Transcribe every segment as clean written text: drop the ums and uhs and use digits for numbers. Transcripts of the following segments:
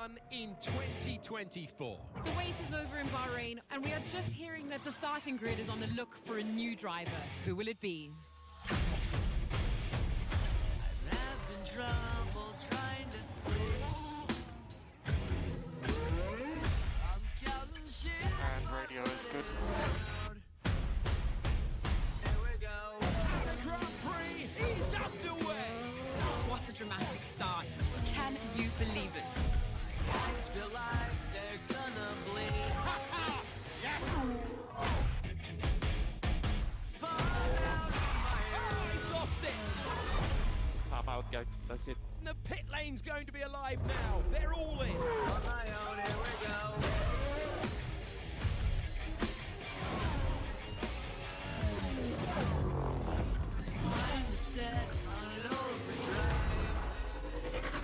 done in 2024. The wait is over in Bahrain, and we are just hearing that the starting grid is on the look for a new driver. Who will it be? I'm having trouble trying to sleep. I'm counting shit. And radio is good. Here we go. The Grand Prix is underway. What a dramatic start. Can you believe it? Lights feel like they're gonna bleed. Yes! Spawn out of my Oh, he's lost it! Pop out, guys. That's it. The pit lane's going to be alive now. They're all in. on my own. Here we go. Mind is set on an overdrive.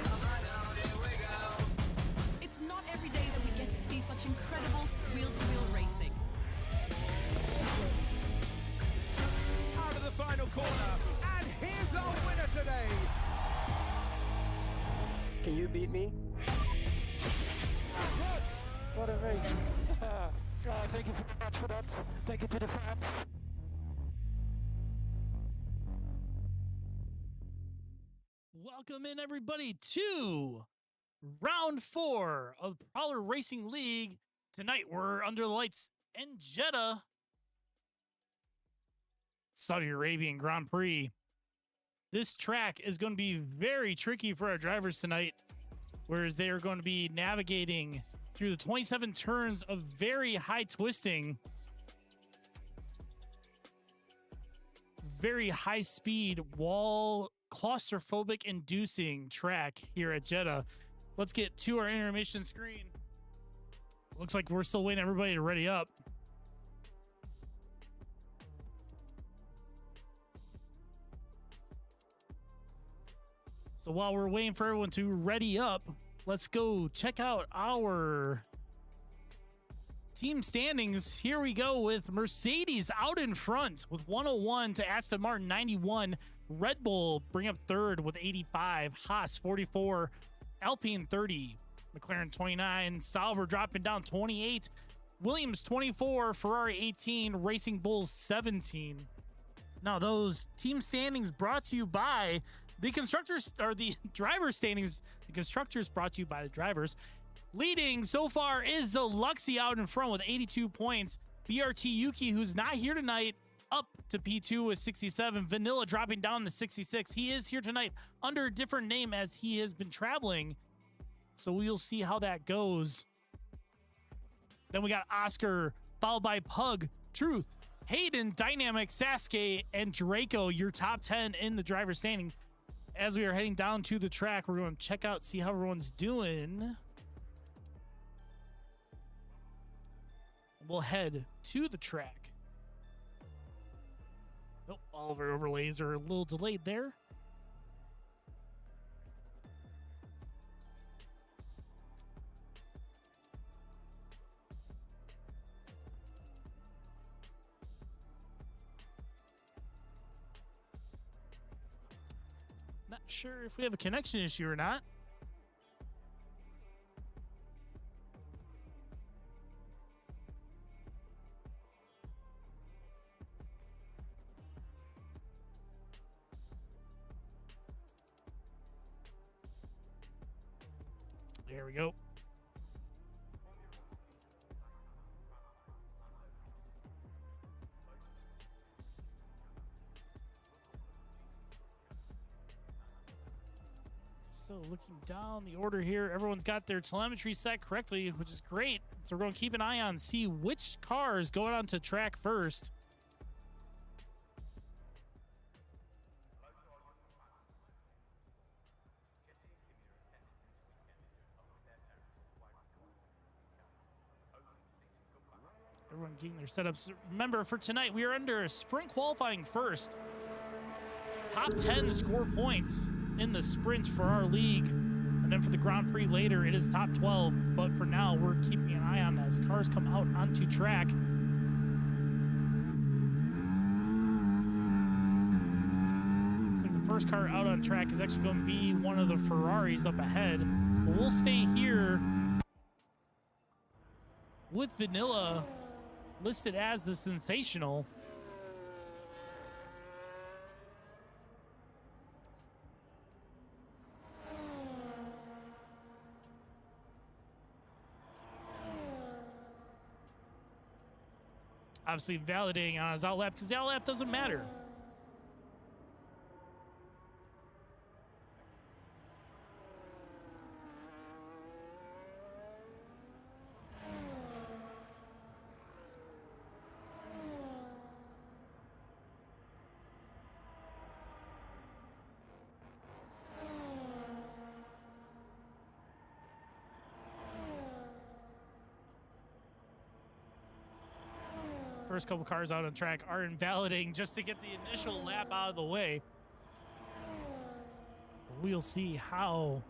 On my own. Here we go. It's not every day that we get to see such incredible wheel-to-wheel racing. Out of the final corner. And here's our winner today. Can you beat me? What a race. Thank you very much for that. Thank you to the fans. Welcome in, everybody, to round 4 of the Prowler Racing League. Tonight, we're under the lights in Jeddah, Saudi Arabian Grand Prix. This track is going to be very tricky for our drivers tonight, whereas they are going to be navigating through the 27 turns of very high twisting, very high speed wall claustrophobic inducing track here at Jeddah. Let's get to our intermission screen. Looks like we're still waiting everybody to ready up. So while we're waiting for everyone to ready up, let's go check out our team standings. Here we go with Mercedes out in front with 101 to Aston Martin 91. Red Bull bring up third with 85. Haas 44. Alpine 30. McLaren 29. Sauber dropping down 28. Williams 24. Ferrari 18. Racing Bulls 17. Now those team standings brought to you by the constructors, or the driver standings. The constructors brought to you by the drivers. Leading so far is Zaluxy out in front with 82 points. BRT Yuki, who's not here tonight, up to P2 with 67. Vanilla dropping down to 66. He is here tonight under a different name as he has been traveling. So we'll see how that goes. Then we got Oscar, followed by Pug, Truth, Hayden, Dynamic, Sasuke, and Draco, your top 10 in the driver standing. As we are heading down to the track, we're going to check out, see how everyone's doing. We'll head to the track. Oh, all of our overlays are a little delayed there. Not sure if we have a connection issue or not. There we go. So looking down the order here, everyone's got their telemetry set correctly, which is great. So we're going to keep an eye on, see which cars go out onto track first. Everyone getting their setups. Remember, for tonight, we are under sprint qualifying first. Top 10 score points in the sprint for our league. And then for the Grand Prix later, it is top 12. But for now, we're keeping an eye on as cars come out onto track. Looks like the first car out on track is actually going to be one of the Ferraris up ahead. But we'll stay here with Vanilla listed as the sensational. Obviously validating on his outlap because the outlap doesn't matter. First couple cars out on track are invalidating just to get the initial lap out of the way. We'll see how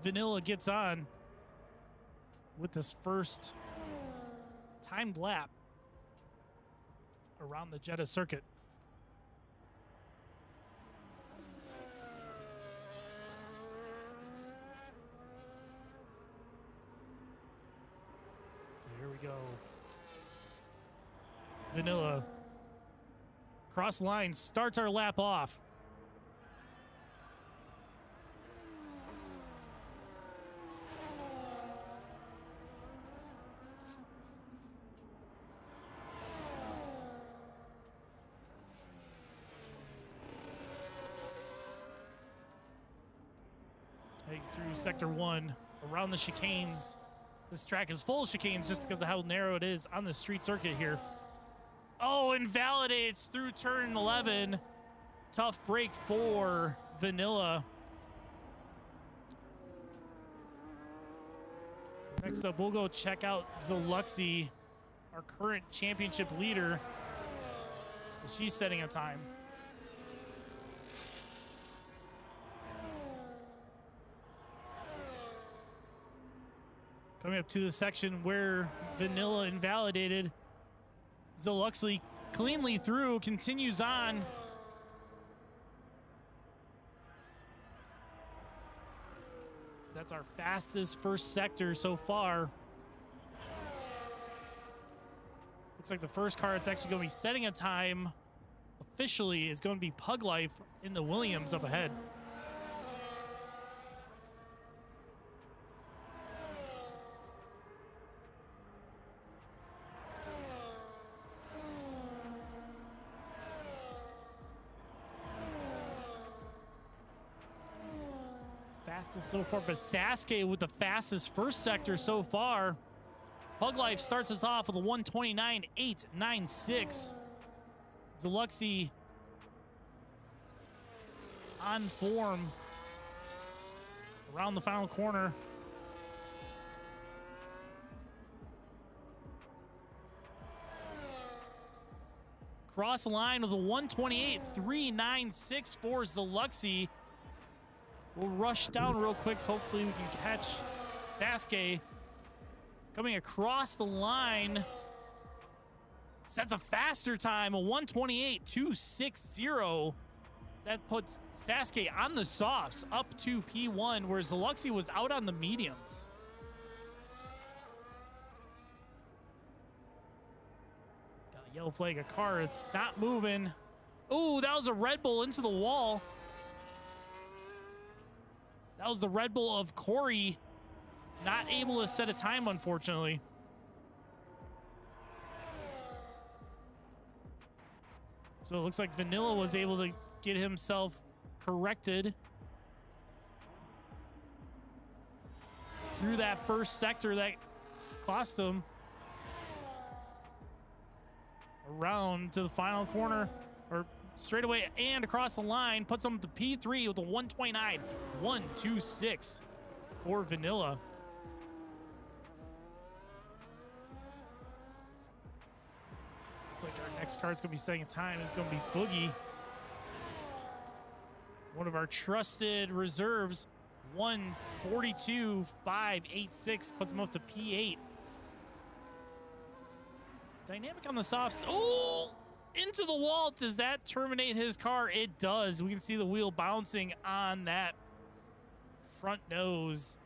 Vanilla gets on with this first timed lap around the Jeddah circuit. So here we go. Vanilla cross line starts our lap off. Heading through sector 1 around the chicanes. This track is full of chicanes just because of how narrow it is on the street circuit here. Oh, invalidates through turn 11. Tough break for Vanilla. Next up, we'll go check out Zaluxy, our current championship leader. She's setting a time. Coming up to the section where Vanilla invalidated. Zaluxy cleanly through, continues on. So that's our fastest first sector so far. Looks like the first car that's actually going to be setting a time officially is going to be Pug Life in the Williams up ahead. Fastest so far, but Sasuke with the fastest first sector so far. Pug Life starts us off with a 129.896. Zaluxy on form around the final corner. Cross the line with a 128.396 for Zaluxy. We'll rush down real quick, so hopefully we can catch Sasuke. Coming across the line. Sets a faster time, a 128.260. That puts Sasuke on the softs up to P1, where Zaluxy was out on the mediums. Got a yellow flag, a car. It's not moving. Ooh, that was a Red Bull into the wall. That was the Red Bull of Corey. Not able to set a time, unfortunately. So it looks like Vanilla was able to get himself corrected through that first sector that cost him. Around to the final corner, or straight away and across the line, puts him to P3 with a 129.126 for Vanilla. Looks like our next card's gonna be setting a time is gonna be Boogie. One of our trusted reserves, 142.586, puts him up to P8. Dynamic on the softs. Oh! Into the wall. Does that terminate his car? It does. We can see the wheel bouncing on that front nose.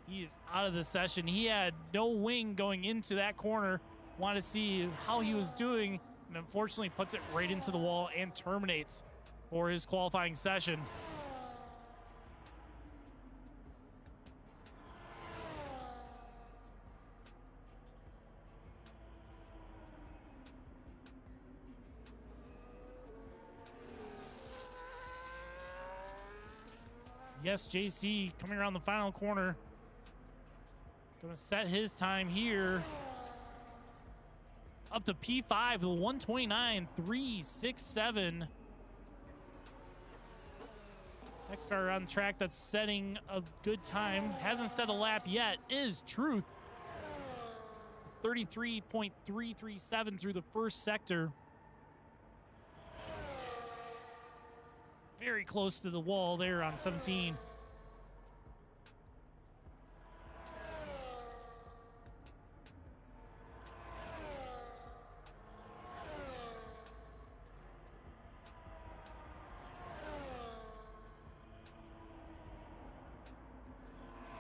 He is out of the session. He had no wing going into that corner. Want to see how he was doing, and unfortunately puts it right into the wall and terminates for his qualifying session. Yes, JC coming around the final corner. Gonna set his time here. Up to P5, the 129.367. Next car on track that's setting a good time. Hasn't set a lap yet is Truth. 33.337 through the first sector. Very close to the wall there on 17.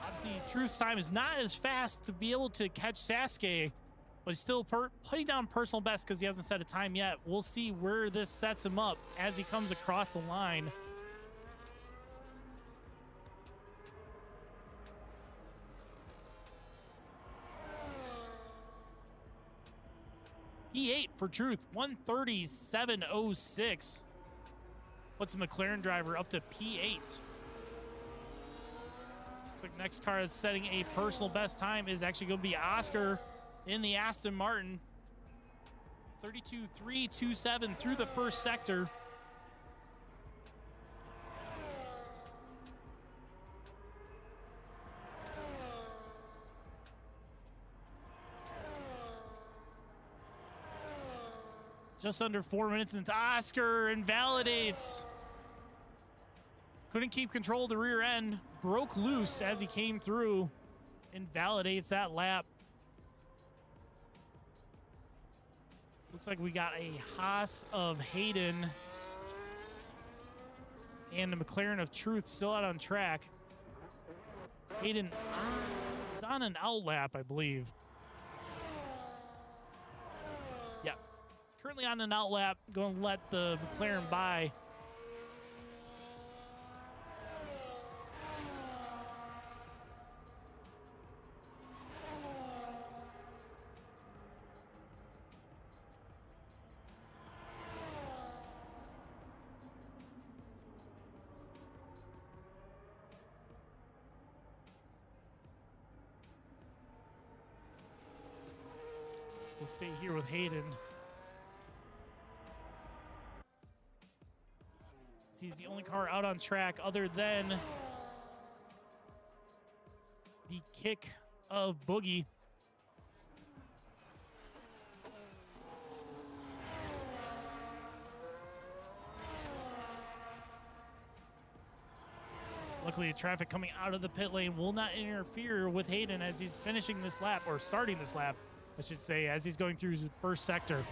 Obviously, Truth's time is not as fast to be able to catch Sasuke, but he's still putting down personal best because he hasn't set a time yet. We'll see where this sets him up as he comes across the line. P8 for Truth, 137.06. Puts the McLaren driver up to P8. Looks like next car that's setting a personal best time is actually going to be Oscar in the Aston Martin. 32.327 through the first sector. Just under 4 minutes into Oscar invalidates. Couldn't keep control of the rear end. Broke loose as he came through. Invalidates that lap. Looks like we got a Haas of Hayden and the McLaren of Truth still out on track. Hayden is on an out lap, I believe. Yeah. Currently on an out lap. Going to let the McLaren by. We'll stay here with Hayden. He's the only car out on track other than the kick of Boogie. Luckily, the traffic coming out of the pit lane will not interfere with Hayden as he's finishing this lap, or starting this lap, I should say, as he's going through his first sector.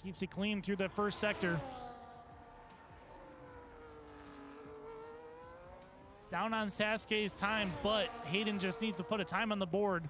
Keeps it clean through that first sector. Down on Sasuke's time, but Hayden just needs to put a time on the board.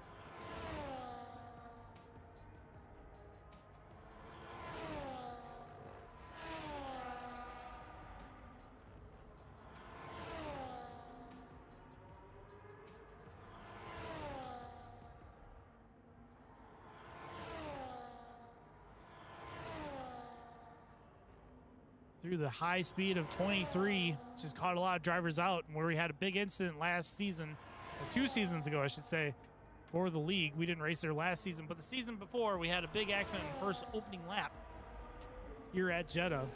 Through the high speed of 23, which has caught a lot of drivers out, and where we had a big incident last season, or 2 seasons ago, I should say, for the league. We didn't race there last season, but the season before, we had a big accident in the first opening lap here at Jeddah.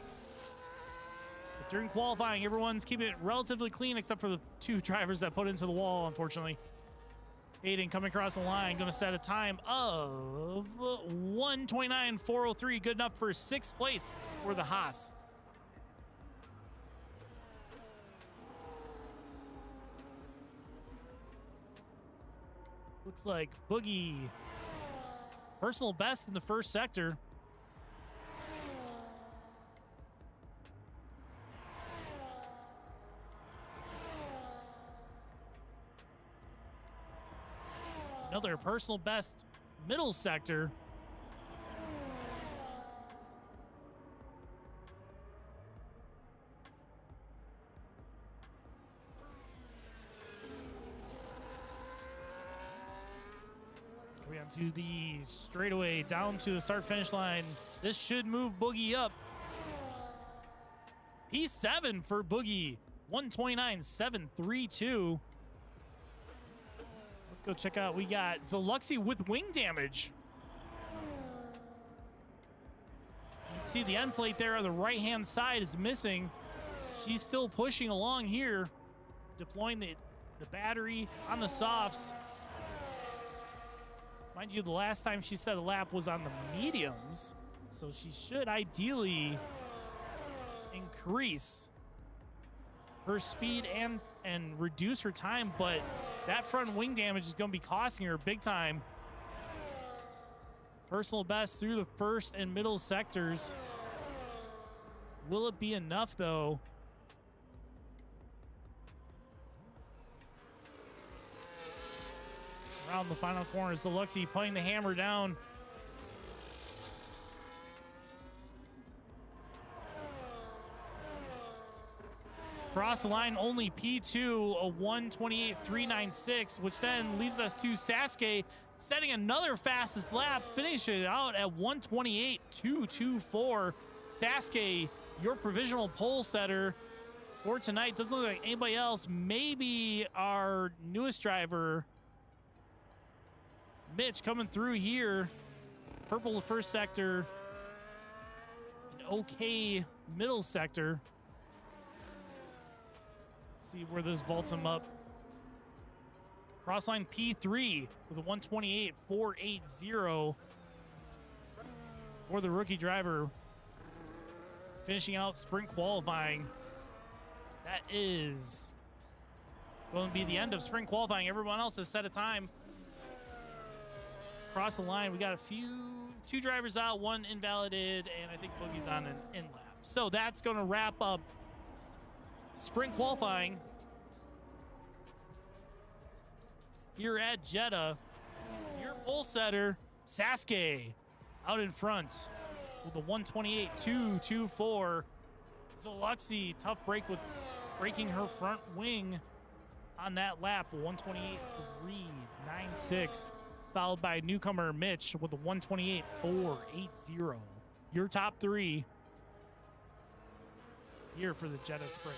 But during qualifying, everyone's keeping it relatively clean except for the 2 drivers that put into the wall, unfortunately. Hayden coming across the line, going to set a time of 1:29.403, good enough for 6th place for the Haas. Looks like Boogie Personal best in the first sector. Another personal best middle sector. Coming onto the straightaway down to the start finish line. This should move Boogie up. P7 for Boogie. 129.732. Let's go check out. We got Zaluxy with wing damage. You can see the end plate there on the right-hand side is missing. She's still pushing along here, deploying the battery on the softs. Mind you, the last time she set a lap was on the mediums, so she should ideally increase her speed and reduce her time, but that front wing damage is going to be costing her big time. Personal best through the first and middle sectors. Will it be enough, though? Around the final corner, Zaluxy putting the hammer down. Cross the line, only P2, a 128.396, which then leaves us to Sasuke setting another fastest lap, finishing it out at 128.224. Sasuke, your provisional pole setter for tonight. Doesn't look like anybody else. Maybe our newest driver, Mitch, coming through here. Purple the first sector. An okay middle sector. See where this vaults him up. Crossline P3 with a 128.480 for the rookie driver. Finishing out sprint qualifying. That is going to be the end of sprint qualifying. Everyone else has set a time. Across the line, we got two drivers out, one invalidated, and I think Boogie's on an in lap. So that's going to wrap up sprint qualifying here at Jeddah. Your pole setter, Sasuke, out in front with a 128.224. Zaluxy, tough break with breaking her front wing on that lap, 128.396. Followed by newcomer Mitch with a 128.480. Your top three here for the Jeddah Sprint.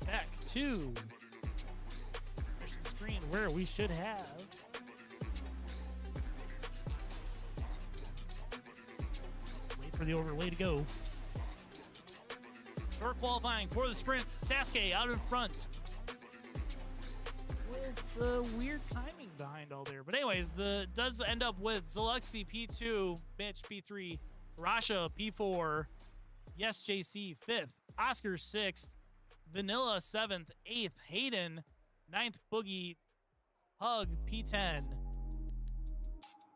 Back to screen where we should have wait for the overlay to go. Short qualifying for the sprint. Sasuke out in front with the weird timing behind all there. But anyways, does end up with Zaluxy P2, Mitch P3, Rasha P4, Yes JC 5th, Oscar 6th, Vanilla 7th, 8th, Hayden 9th, Boogie, Hug P10.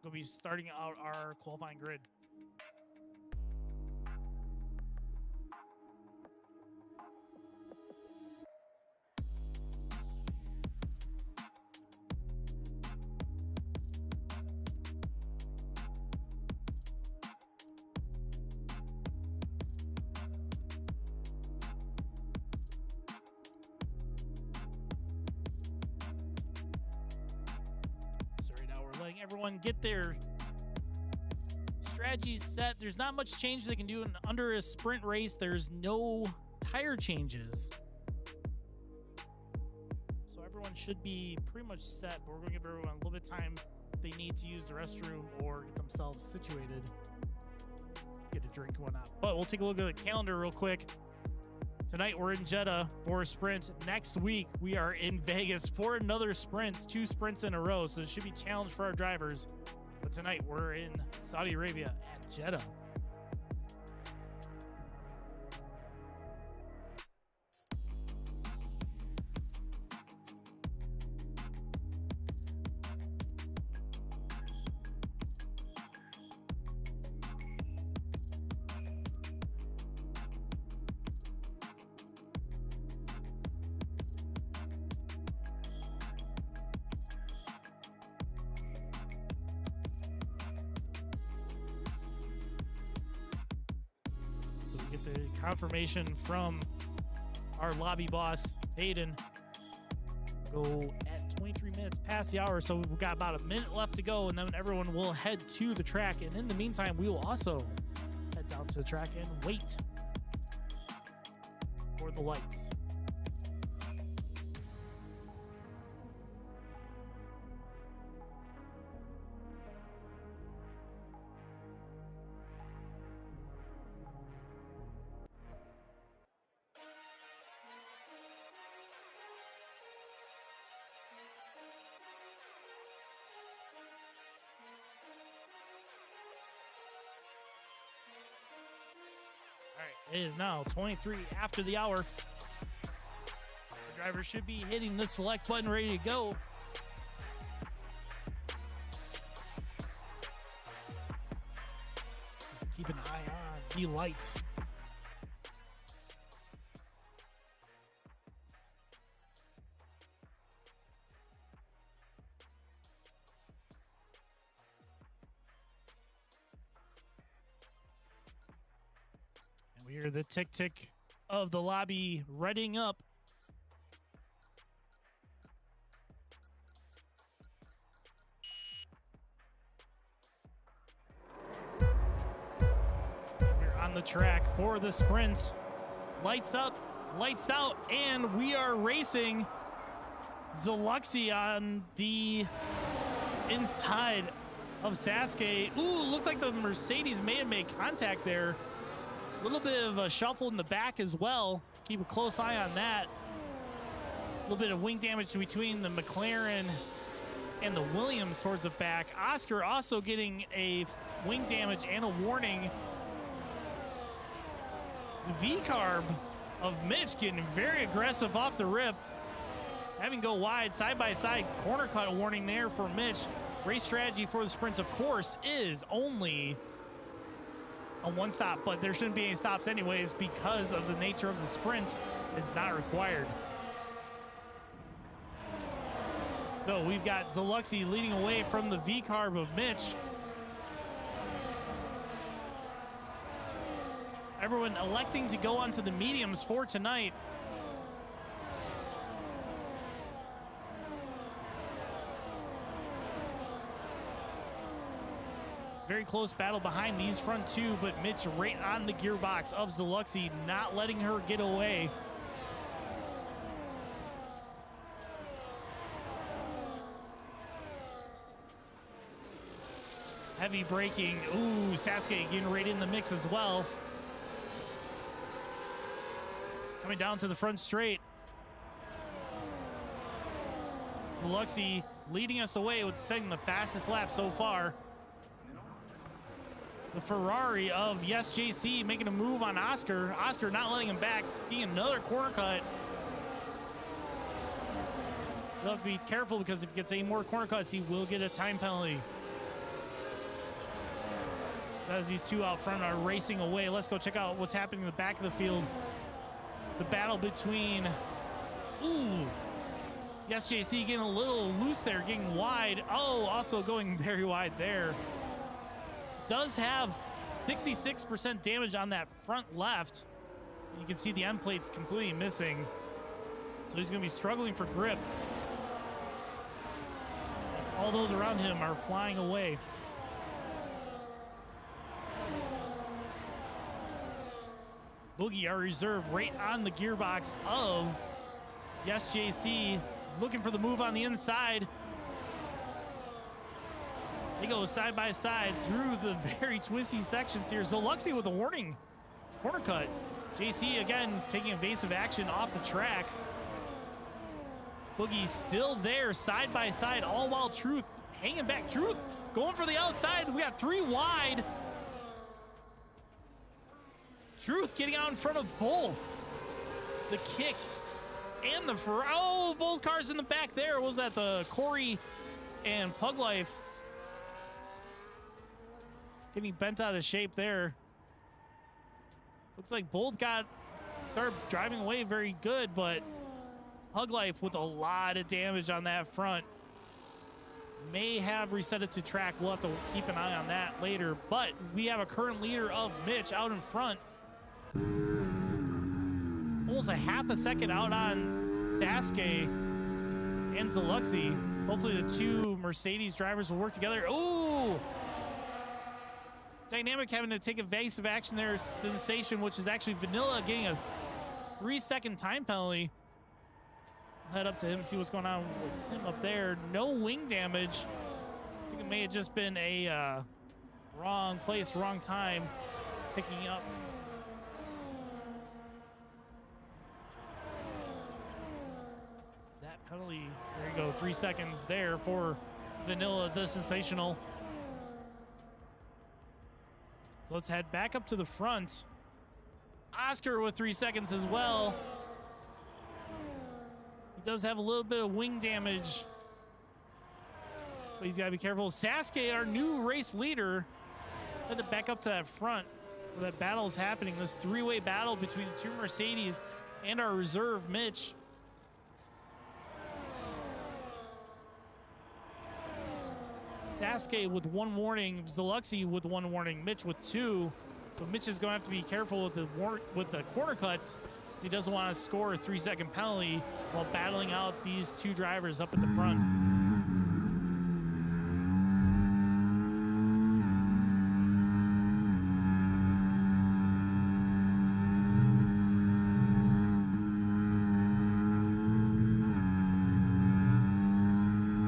We'll be starting out our qualifying grid. Everyone get their strategies set. There's not much change they can do under a sprint race. There's no tire changes. So everyone should be pretty much set, but we're going to give everyone a little bit of time if they need to use the restroom or get themselves situated, get a drink and whatnot. But we'll take a look at the calendar real quick. Tonight we're in Jeddah for a sprint. Next week we are in Vegas for another sprint, 2 sprints in a row. So it should be a challenge for our drivers. But tonight we're in Saudi Arabia at Jeddah. So we get the confirmation from our lobby boss, Hayden. Go at 23 minutes past the hour, so we've got about a minute left to go, and then everyone will head to the track. And in the meantime, we will also head down to the track and wait for the lights. All right, it is now 23 after the hour. The driver should be hitting the select button, ready to go. Keep an eye on the lights. We hear the tick tick of the lobby readying up. We're on the track for the sprint. Lights up, lights out, and we are racing Zeluxi on the inside of Sasuke. Ooh, looked like the Mercedes may have made contact there. A little bit of a shuffle in the back as well. Keep a close eye on that. A little bit of wing damage between the McLaren and the Williams towards the back. Oscar also getting a wing damage and a warning. The V-carb of Mitch getting very aggressive off the rip. Having go wide, side-by-side corner cut warning there for Mitch. Race strategy for the sprint, of course, is only a one stop, but there shouldn't be any stops anyways because of the nature of the sprint. It's not required. So we've got Zeluxi leading away from the V-carb of Mitch. Everyone electing to go onto the mediums for tonight. Very close battle behind these front two, but Mitch right on the gearbox of Zeluxi, not letting her get away. Heavy braking. Ooh, Sasuke getting right in the mix as well. Coming down to the front straight. Zeluxi leading us away with setting the fastest lap so far. The Ferrari of Yes JC making a move on Oscar. Oscar not letting him back. Getting another corner cut. You'll have to be careful because if he gets any more corner cuts, he will get a time penalty. So as these two out front are racing away, let's go check out what's happening in the back of the field. The battle between... Ooh. Yes JC getting a little loose there, getting wide. Oh, also going very wide there. Does have 66% damage on that front left. You can see the end plate's completely missing. So he's going to be struggling for grip. As all those around him are flying away. Boogie, our reserve, right on the gearbox of Yes JC. looking for the move on the inside. They go side by side through the very twisty sections here. Zoluxi with a warning corner cut. JC again taking evasive action off the track. Boogie still there side by side, all while Truth hanging back. Truth going for the outside. We got 3 wide. Truth getting out in front of both the kick and the oh, both cars in the back there. Was that the Corey and Pug Life getting bent out of shape there? Looks like both started driving away very good, but Pug Life with a lot of damage on that front. May have reset it to track. We'll have to keep an eye on that later. But we have a current leader of Mitch out in front. Almost a half a second out on Sasuke and Zoluxi. Hopefully the 2 Mercedes drivers will work together. Ooh! Dynamic having to take evasive action there. Sensation, which is actually Vanilla, getting a 3-second time penalty. I'll head up to him, see what's going on with him up there. No wing damage. I think it may have just been a wrong place, wrong time picking up. That penalty, there you go, 3 seconds there for Vanilla the Sensational. So let's head back up to the front. Oscar with 3 seconds as well. He does have a little bit of wing damage, but he's got to be careful. Sasuke, our new race leader, let's head back up to that front where that battle is happening. This 3-way battle between the 2 Mercedes and our reserve, Mitch. Sasuke with 1 warning, Zoluxi with 1 warning, Mitch with 2. So Mitch is going to have to be careful with the corner cuts because he doesn't want to score a 3-second penalty while battling out these 2 drivers up at the front.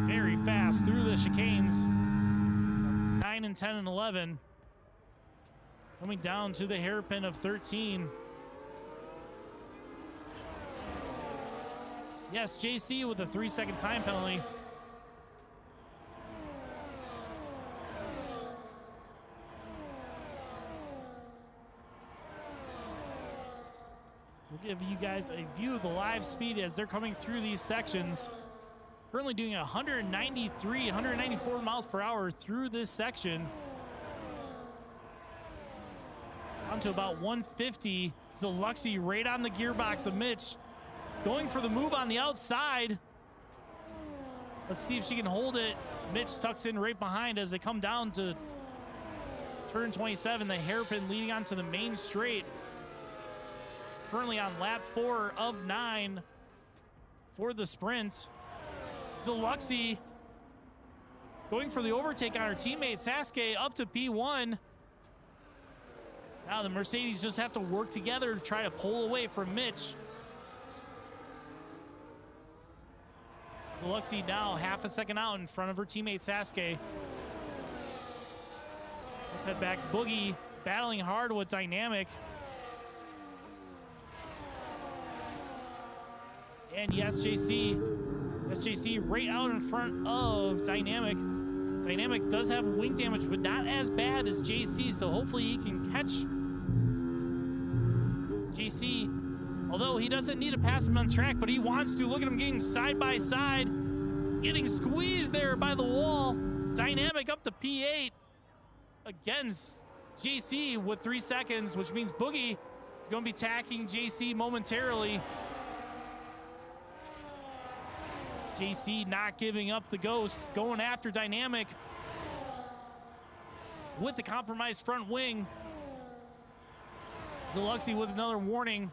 Very fast through the chicanes. 9 and 10 and 11. Coming down to the hairpin of 13. Yes, JC with a 3-second time penalty. We'll give you guys a view of the live speed as they're coming through these sections. Currently doing 193, 194 miles per hour through this section. On to about 150. Zoluxi right on the gearbox of Mitch. Going for the move on the outside. Let's see if she can hold it. Mitch tucks in right behind as they come down to turn 27. The hairpin leading onto the main straight. Currently on lap 4 of 9 for the sprint. Zoluxi going for the overtake on her teammate Sasuke up to P1. Now the Mercedes just have to work together to try to pull away from Mitch. Zoluxi now half a second out in front of her teammate Sasuke. Let's head back. Boogie battling hard with Dynamic. And yes, SJC right out in front of Dynamic. Dynamic does have wing damage, but not as bad as JC, so hopefully he can catch JC. Although he doesn't need to pass him on track, but he wants to. Look at him getting side by side. Getting squeezed there by the wall. Dynamic up to P8 against JC with 3 seconds, which means Boogie is going to be tacking JC momentarily. JC not giving up the ghost, going after Dynamic with the compromised front wing. Zoluxi with another warning.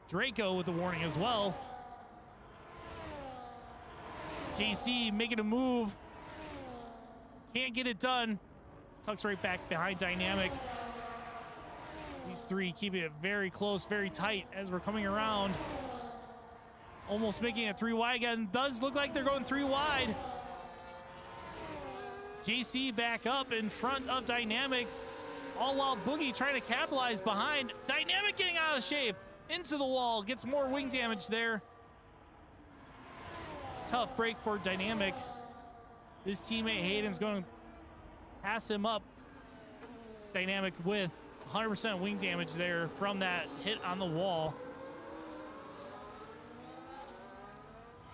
Draco with a warning as well. JC making a move. Can't get it done. Tucks right back behind Dynamic. These 3 keeping it very close, very tight as we're coming around. Almost making it 3 wide again. Does look like they're going 3 wide. JC back up in front of Dynamic. All while Boogie trying to capitalize behind. Dynamic getting out of shape. Into the wall. Gets more wing damage there. Tough break for Dynamic. His teammate Hayden's going to pass him up. Dynamic with 100% wing damage there from that hit on the wall.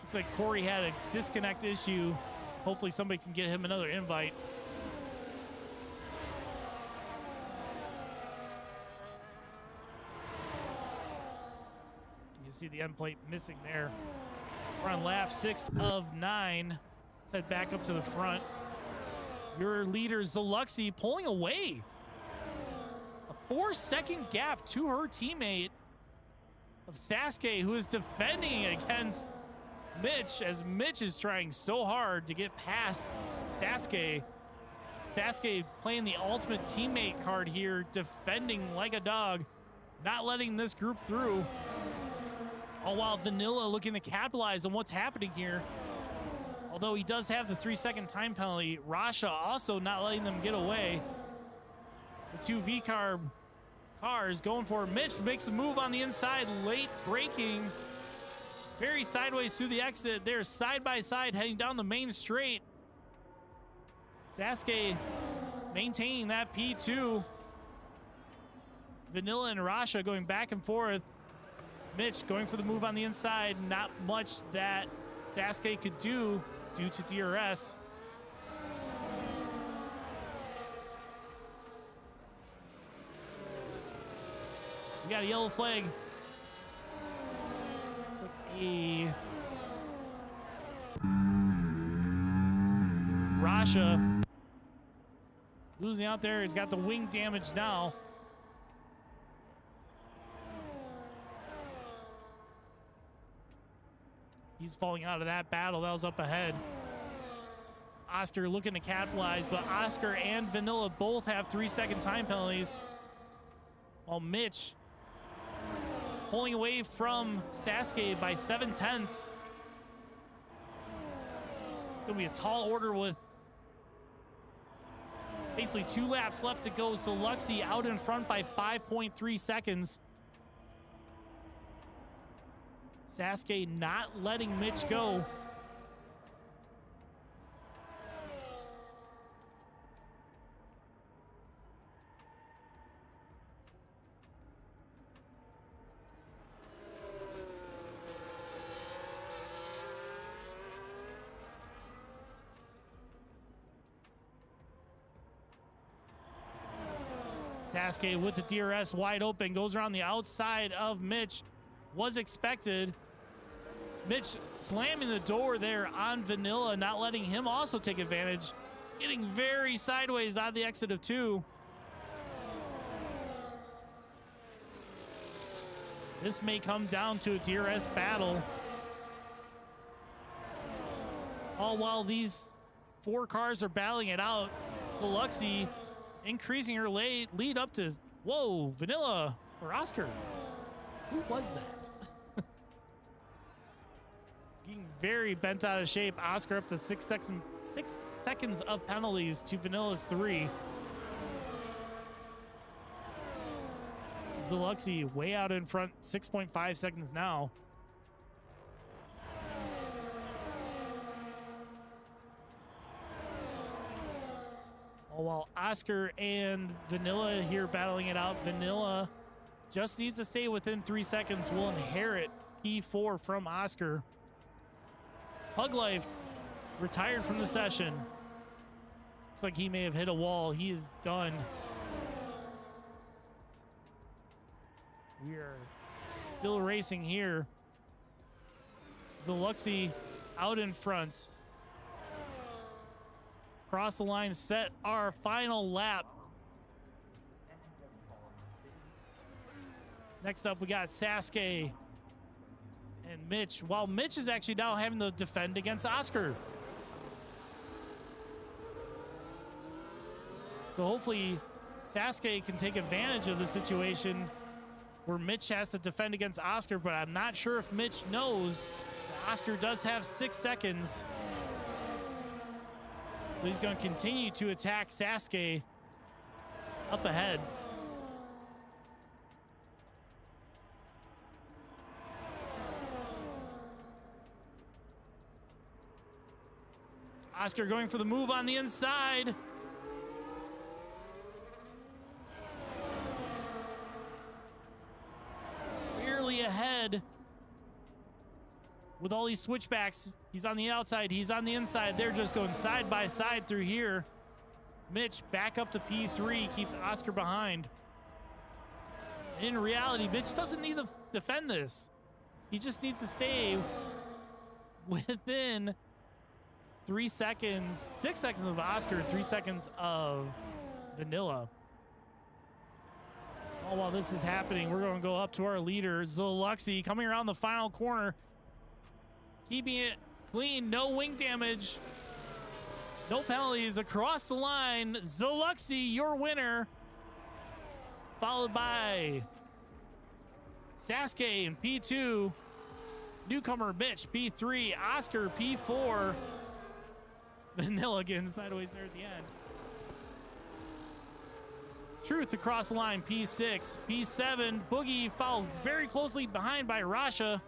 Looks like Corey had a disconnect issue. Hopefully somebody can get him another invite. You see the end plate missing there. We're on lap 6 of 9. Let's head back up to the front. Your leader, Zaluxi, pulling away. A 4-second gap to her teammate of Sasuke, who is defending against Mitch, as Mitch is trying so hard to get past Sasuke. Sasuke playing the ultimate teammate card here, defending like a dog, not letting this group through. All while Vanilla looking to capitalize on what's happening here. Although he does have the 3-second time penalty, Rasha also not letting them get away. The 2 V-Carb cars going for it. Mitch makes a move on the inside, late braking. Very sideways through the exit. They're side by side heading down the main straight. Sasuke maintaining that P2. Vanilla and Rasha going back and forth. Mitch going for the move on the inside. Not much that Sasuke could do due to DRS. We got a yellow flag. Looks like a Rasha losing out there. He's got the wing damage now. He's falling out of that battle. That was up ahead. Oscar looking to capitalize, but Oscar and Vanilla both have 3-second time penalties. While Mitch pulling away from Sasuke by 7/10. It's going to be a tall order with basically 2 laps left to go. So Luxie out in front by 5.3 seconds. Sasuke not letting Mitch go. Sasuke with the DRS wide open, goes around the outside of Mitch. Was expected. Mitch slamming the door there on Vanilla, not letting him also take advantage. Getting very sideways on the exit of 2. This may come down to a DRS battle. All while these 4 cars are battling it out. Zaluxi increasing her lead up to, whoa, Vanilla or Oscar. Who was that? Getting very bent out of shape. Oscar up to 6 seconds of penalties to Vanilla's 3. Zaluxi way out in front, 6.5 seconds now. All while Oscar and Vanilla here battling it out. Vanilla just needs to stay within 3 seconds. Will inherit P4 from Oscar. Pug Life retired from the session. Looks like he may have hit a wall. He is done. We are still racing here. Zaluxi out in front. Cross the line, set our final lap. Next up, we got Sasuke and Mitch. While Mitch is actually now having to defend against Oscar. So hopefully Sasuke can take advantage of the situation where Mitch has to defend against Oscar, but I'm not sure if Mitch knows that Oscar does have 6 seconds. So he's going to continue to attack Sasuke up ahead. Oscar going for the move on the inside. Barely ahead. With all these switchbacks, he's on the outside, he's on the inside. They're just going side by side through here. Mitch back up to P3, keeps Oscar behind. In reality, Mitch doesn't need to defend this. He just needs to stay within 3 seconds, 6 seconds of Oscar, 3 seconds of Vanilla. All while this is happening, we're going to go up to our leader, Zeluxi, coming around the final corner. Keeping it clean, no wing damage. No penalties across the line. Zeluxi, your winner. Followed by Sasuke in P2. Newcomer Mitch, P3. Oscar, P4. Vanilla getting sideways there at the end. Truth across the line, P6. P7, Boogie followed very closely behind by Rasha.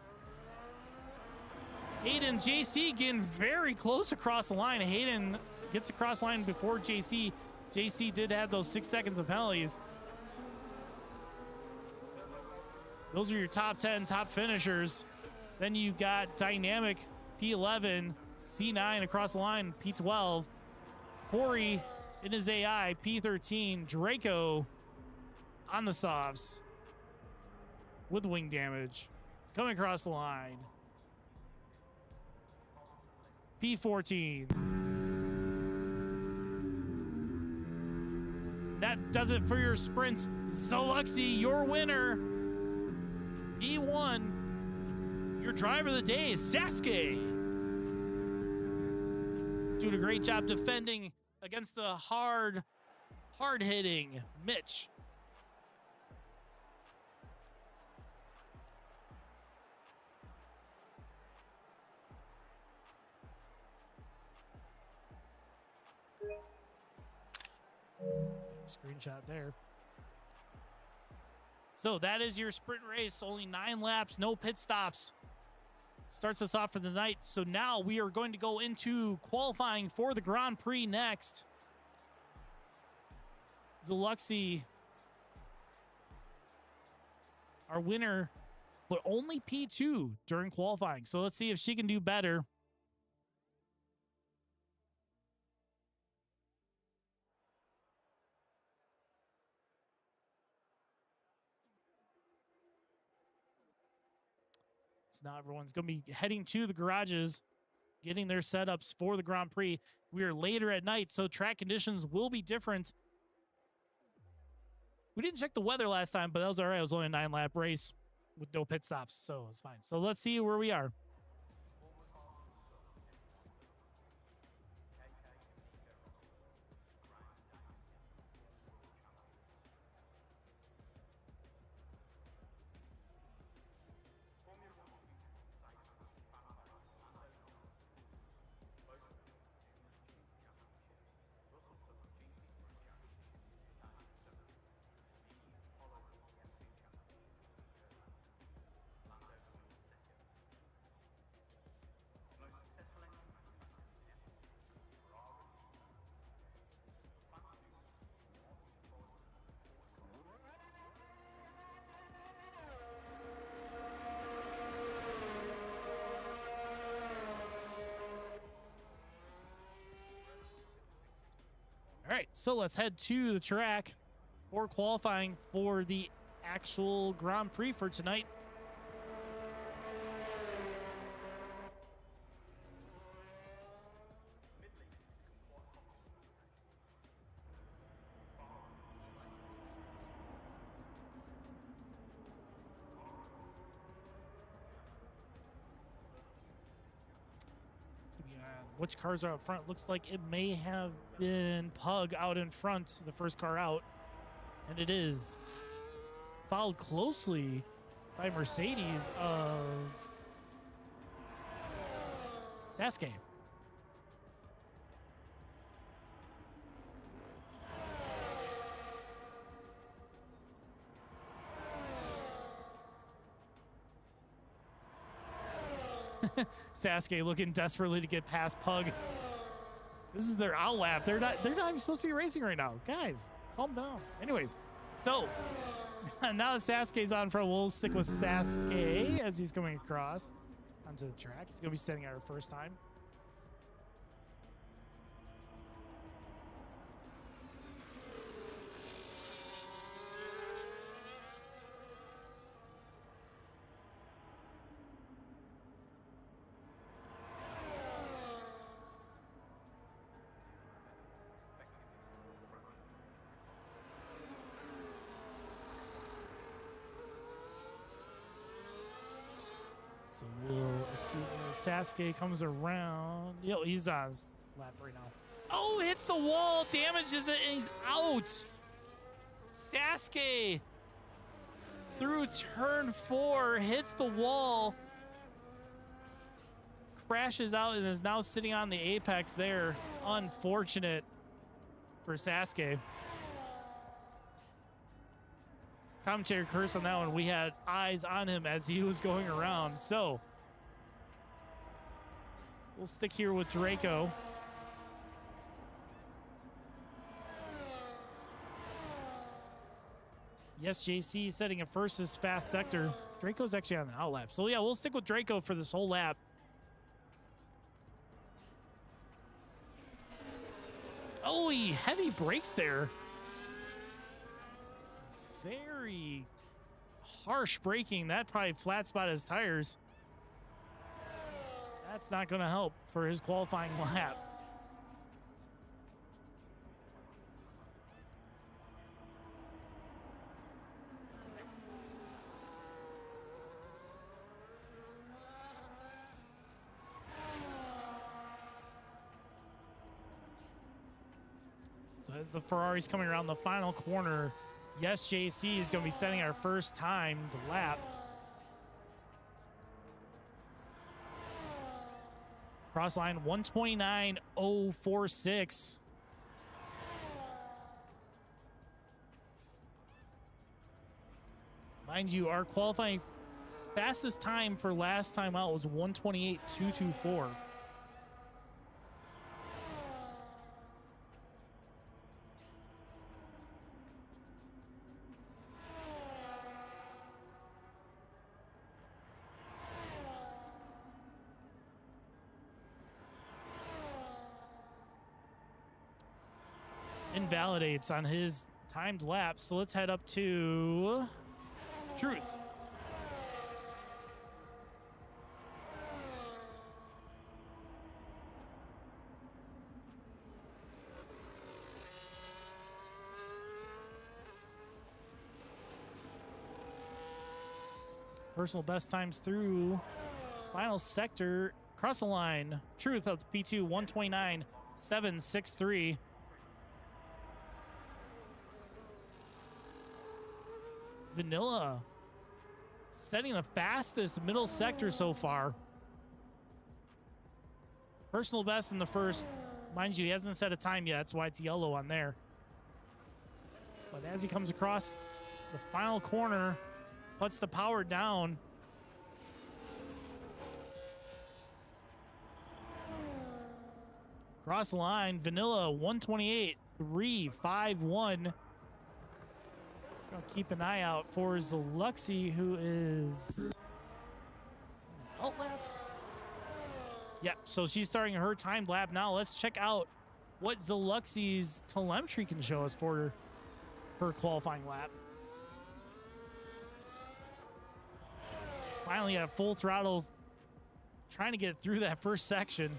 Hayden, JC getting very close across the line. Hayden gets across the line before JC. JC did have those 6 seconds of penalties. Those are your top 10 top finishers. Then you got Dynamic, P11, C9 across the line, P12. Corey in his AI, P13. Draco on the softs with wing damage. Coming across the line. P14. That does it for your sprint. Zeluxi, your winner. P1. Your driver of the day is Sasuke. Doing a great job defending against the hard-hitting Mitch. Screenshot there. So that is your sprint race. Only 9 laps, no pit stops. Starts us off for the night. So now we are going to go into qualifying for the Grand Prix next. Zeluxi, our winner, but only P2 during qualifying. So let's see if she can do better. So now everyone's going to be heading to the garages, getting their setups for the Grand Prix. We are later at night, so track conditions will be different. We didn't check the weather last time, but that was all right. It was only a 9-lap race with no pit stops, so it's fine. So let's see where we are. All right, so let's head to the track for qualifying for the actual Grand Prix for tonight. Which cars are out front? Looks like it may have been Pug out in front, the first car out. And it is. followed closely by Mercedes of Sasuke. Sasuke looking desperately to get past Pug. This is their out lap. They're not even supposed to be racing right now. Guys, calm down. Anyways, so now that Sasuke's on front, we'll stick with Sasuke as he's coming across onto the track. He's gonna be standing out for first time. So we'll assume Sasuke comes around. Yo, he's on his lap right now. Oh, hits the wall, damages it, and he's out. Sasuke through turn 4, hits the wall, crashes out, and is now sitting on the apex there. Unfortunate for Sasuke. Commentator curse on that one. We had eyes on him as he was going around. So we'll stick here with Draco. Yes, JC setting it first is fast sector. Draco's actually on the out lap. So yeah, we'll stick with Draco for this whole lap. Oh, he heavy brakes there. Very harsh braking. That probably flat spot his tires. That's not going to help for his qualifying lap. So as the Ferrari's coming around the final corner, yes, JC is going to be setting our first timed lap. Cross line 129.046. Mind you, our qualifying fastest time for last time out was 128.224. Invalidates on his timed lap. So let's head up to Truth. Personal best times through final sector. Cross the line. Truth up to P2 129.763. Vanilla setting the fastest middle sector so far. Personal best in the first. Mind you, he hasn't set a time yet. That's why it's yellow on there. But as he comes across the final corner, puts the power down. Cross the line, Vanilla 128.351. I'll keep an eye out for Zaluxi, who is out lap. Yeah, so she's starting her timed lap now. Let's check out what Zaluxi's telemetry can show us for her qualifying lap. Finally at full throttle, trying to get through that first section.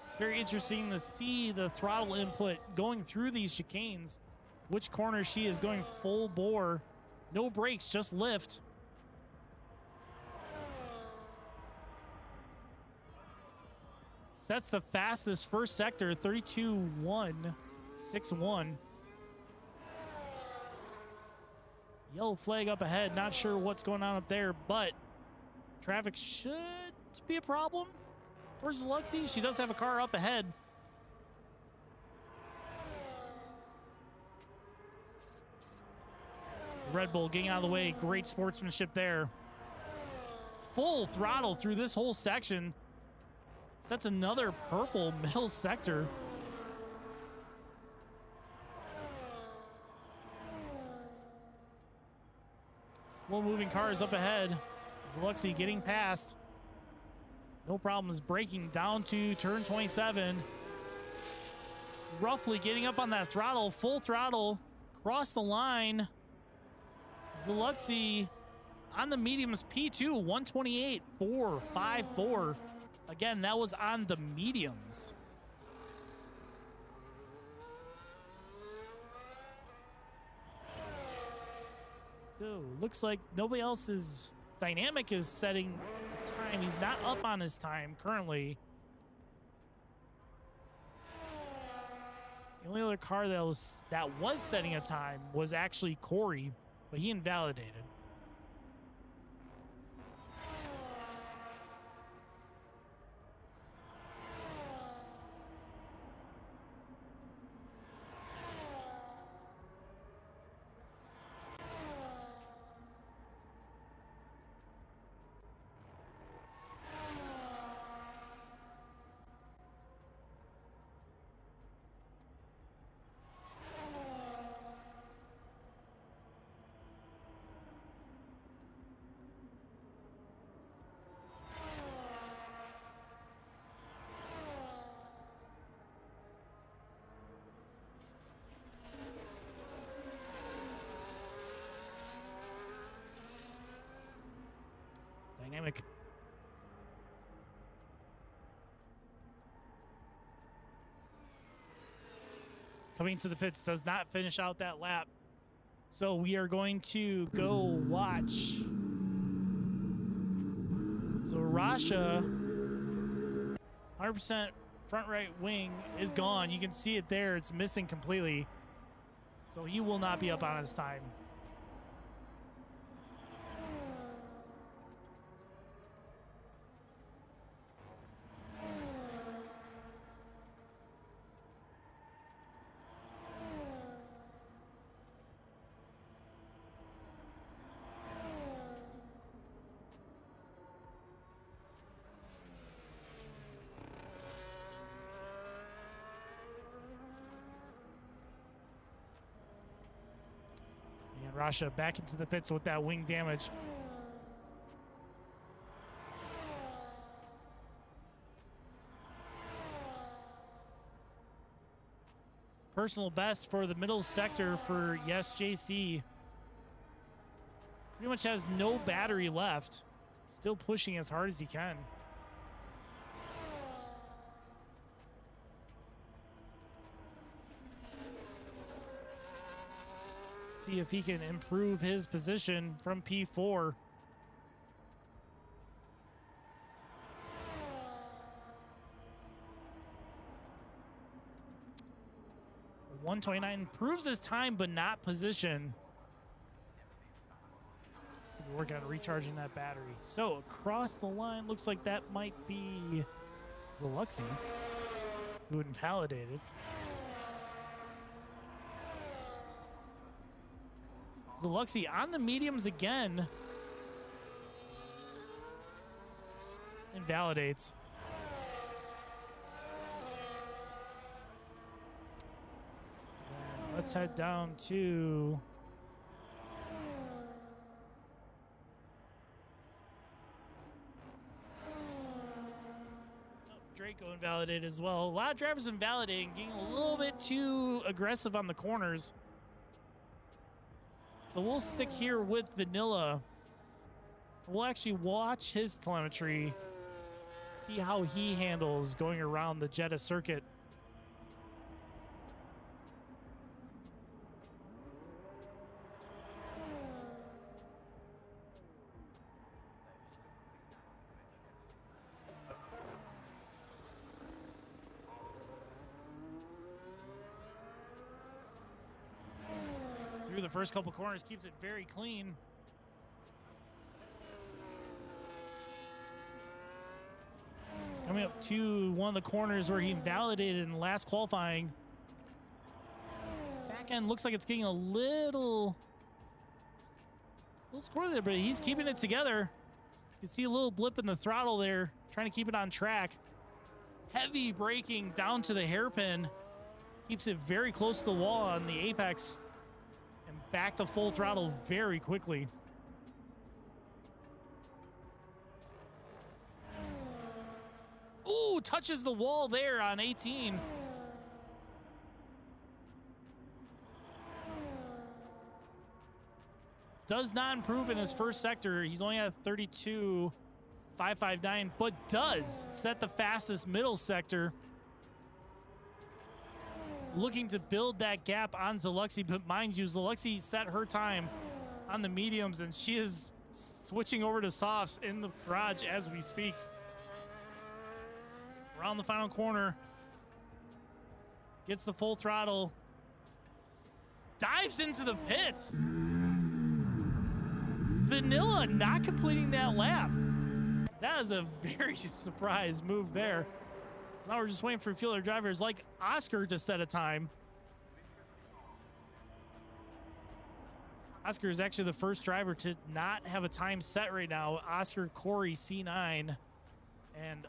It's very interesting to see the throttle input going through these chicanes. Which corner she is going full bore. No brakes, just lift. Sets the fastest first sector, 32.161. Yellow flag up ahead. Not sure what's going on up there, but traffic should be a problem for Zalexi. She does have a car up ahead. Red Bull getting out of the way. Great sportsmanship there. Full throttle through this whole section. Sets another purple middle sector. Slow moving cars up ahead. Zalexi getting past. No problems braking down to turn 27. Roughly getting up on that throttle. Full throttle. Cross the line. Zalexi on the mediums, P2, 128.454. Again, that was on the mediums. So, looks like nobody else's dynamic is setting a time. He's not up on his time currently. The only other car that was setting a time was actually Corey, but he invalidated. Dynamic. Coming to the pits, does not finish out that lap. So we are going to go watch. So Rasha, 100% front right wing is gone. You can see it there. It's missing completely. So he will not be up on his time. Rasha back into the pits with that wing damage. Personal best for the middle sector for Yes JC. Pretty much has no battery left. Still pushing as hard as he can. See if he can improve his position from P4. .129 improves his time, but not position. He's gonna work on recharging that battery. So across the line, looks like that might be Zalexi, who invalidated. Zalexi on the mediums again. Invalidates. So then let's head down to Draco invalidated as well. A lot of drivers invalidating, getting a little bit too aggressive on the corners. So we'll stick here with Vanilla. We'll actually watch his telemetry, see how he handles going around the Jeddah circuit. through the first couple corners, keeps it very clean. Coming up to one of the corners where he validated in the last qualifying. Back end looks like it's getting a little squirrely there, but he's keeping it together. You can see a little blip in the throttle there, trying to keep it on track. Heavy braking down to the hairpin. Keeps it very close to the wall on the apex. And back to full throttle very quickly. Ooh, touches the wall there on 18. Does not improve in his first sector. He's only at 32.559, but does set the fastest middle sector. Looking to build that gap on Zaluxi, but mind you, Zaluxi set her time on the mediums, and she is switching over to softs in the garage as we speak. Around the final corner. Gets the full throttle. Dives into the pits. Vanilla not completing that lap. That is a very surprise move there. So now we're just waiting for fielder drivers like Oscar to set a time. Oscar is actually the first driver to not have a time set right now. Oscar, Corey, C9. And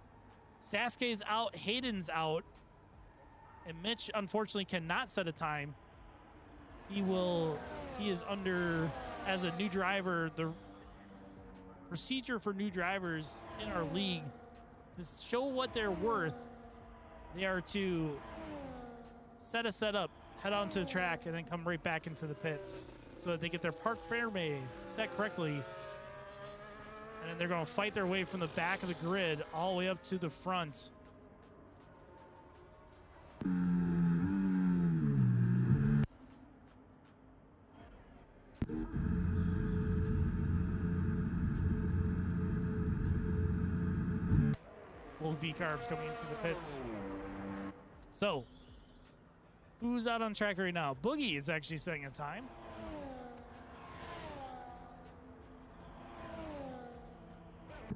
Sasuke's out, Hayden's out, and Mitch unfortunately cannot set a time. He is under, as a new driver, the procedure for new drivers in our league to show what they're worth. They are to set a setup, head onto the track, and then come right back into the pits so that they get their park fairway set correctly. And then they're going to fight their way from the back of the grid all the way up to the front. Little V-carbs coming into the pits. So, who's out on track right now? Boogie is actually setting a time.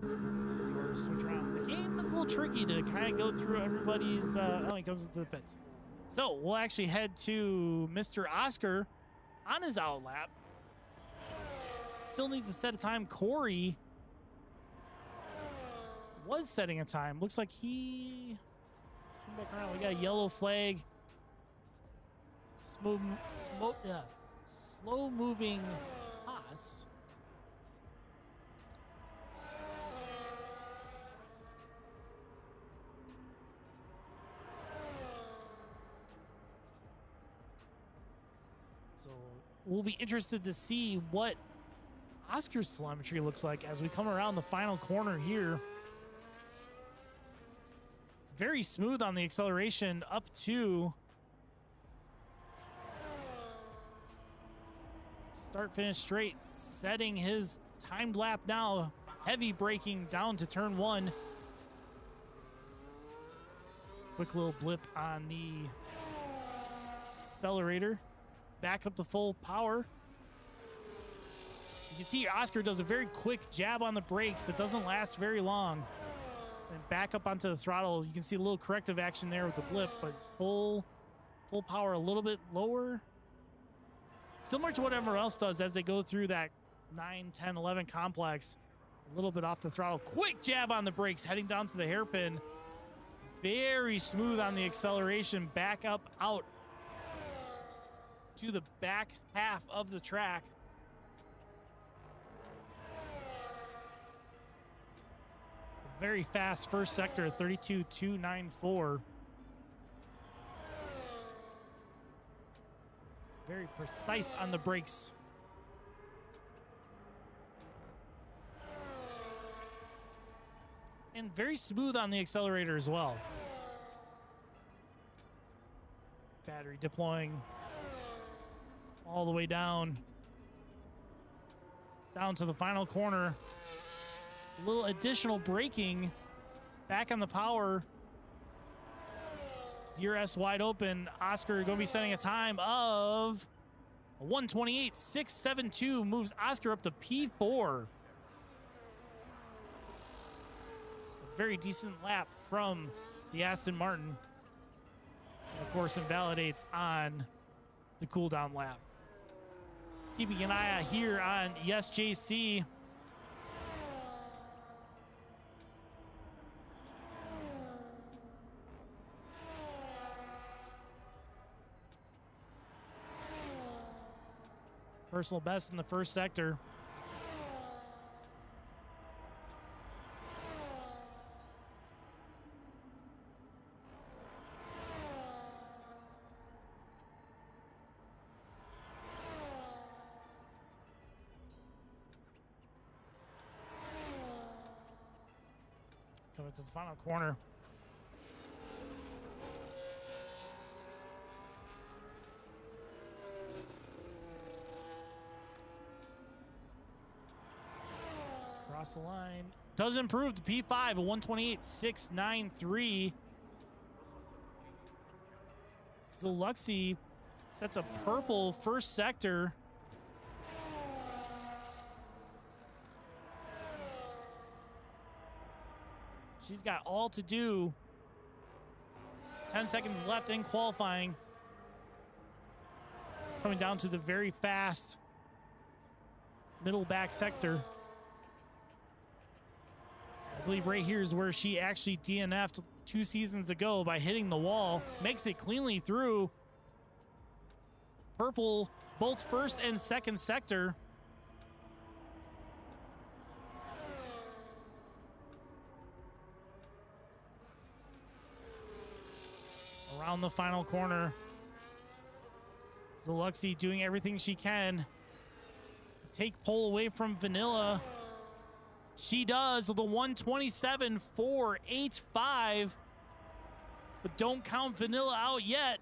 See where we switch around. The game is a little tricky to kind of go through everybody's when it comes to the pits. So we'll actually head to Mr. Oscar on his out lap. Still needs to set a time. Corey was setting a time. Looks like he come back around. We got a yellow flag. Slow moving Haas. So we'll be interested to see what Oscar's telemetry looks like as we come around the final corner here. Very smooth on the acceleration up to start finish straight, setting his timed lap now. Heavy braking down to turn one. Quick little blip on the accelerator. Back up to full power. You can see Oscar does a very quick jab on the brakes that doesn't last very long. And back up onto the throttle. You can see a little corrective action there with the blip, but full power a little bit lower. Similar to what everyone else does as they go through that 9, 10, 11 complex. A little bit off the throttle. Quick jab on the brakes, heading down to the hairpin. Very smooth on the acceleration. Back up out to the back half of the track. Very fast first sector, 32.294. Very precise on the brakes. And very smooth on the accelerator as well. Battery deploying all the way down to the final corner. A little additional braking back on the power. DRS wide open. Oscar going to be setting a time of A 128.672 moves Oscar up to P4. A very decent lap from the Aston Martin. And of course, invalidates on the cooldown lap. Keeping an eye out here on SJC. Personal best in the first sector. Coming to the final corner. Across the line. Does improve to P5, a 128.693. Zeluxi sets a purple first sector. She's got all to do. 10 seconds left in qualifying. Coming down to the very fast middle back sector. I believe right here is where she actually DNF'd 2 seasons ago by hitting the wall. Makes it cleanly through. Purple, both first and second sector. Around the final corner. Zeluxi doing everything she can. Take pole away from Vanilla. She does with a 127.485. But don't count Vanilla out yet.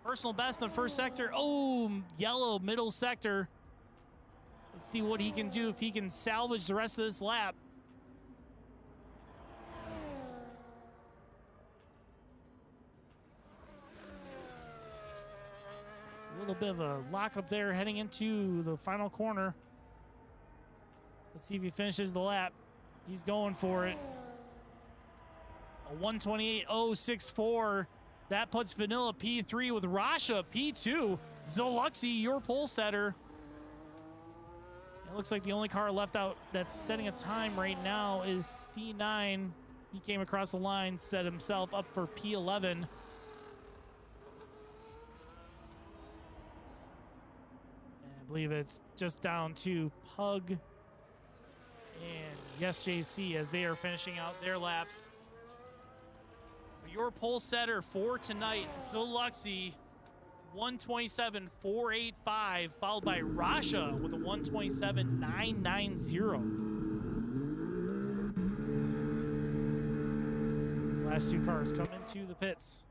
Personal best in the first sector. Oh, yellow middle sector. Let's see what he can do if he can salvage the rest of this lap. A little bit of a lockup there heading into the final corner. Let's see if he finishes the lap. He's going for it. A 128.064. That puts Vanilla P3 with Rasha P2. Zeluxi, your pole setter. It looks like the only car left out that's setting a time right now is C9. He came across the line, set himself up for P11. I believe it's just down to Pug and SJC as they are finishing out their laps. Your pole setter for tonight, Zeluxi, 127.485, followed by Rasha with a 127.990. Last 2 cars come into the pits.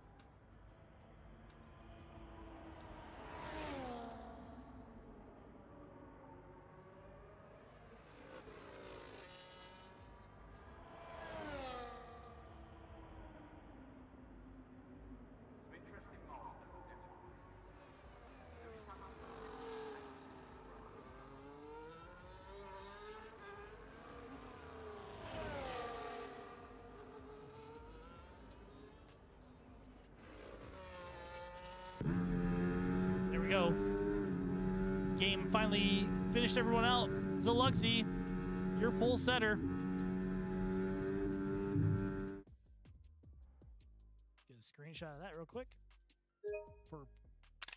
There we go. Game finally finished everyone out. Zeluxi, your pole setter. Get a screenshot of that real quick for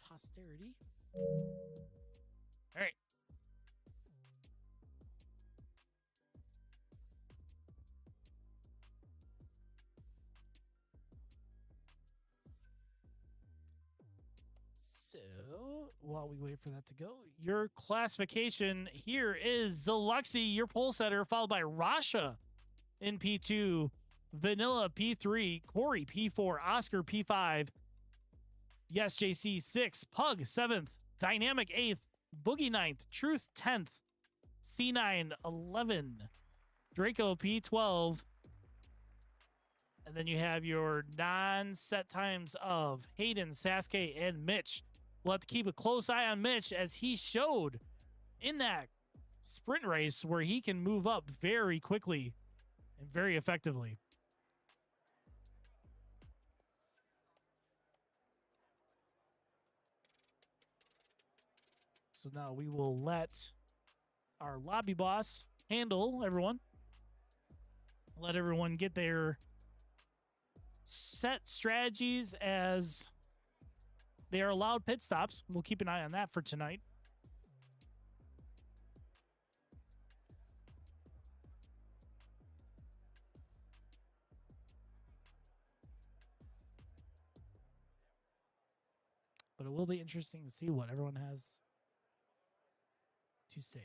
posterity. All right. So, while we wait for that to go, your classification here is Zeluxi, your pole setter, followed by Rasha in P2, Vanilla P3, Corey P4, Oscar P5, JC 6th, Pug 7th, Dynamic 8th, Boogie 9th, Truth 10th, C9 11, Draco P12, and then you have your non-set times of Hayden, Sasuke, and Mitch we'll have to keep a close eye on Mitch, as he showed in that sprint race where he can move up very quickly and very effectively. So now we will let our lobby boss handle everyone. Let everyone get their set strategies as they are allowed pit stops. We'll keep an eye on that for tonight. But it will be interesting to see what everyone has to say.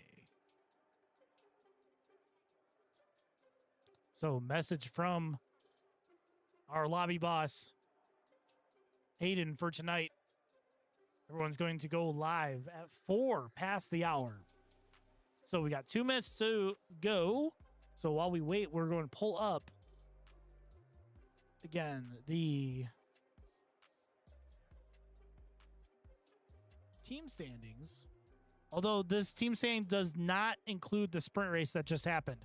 So, message from our lobby boss, Hayden, for tonight. Everyone's going to go live at 4 past the hour. So we got 2 minutes to go. So while we wait, we're going to pull up again the team standings. Although this team standing does not include the sprint race that just happened.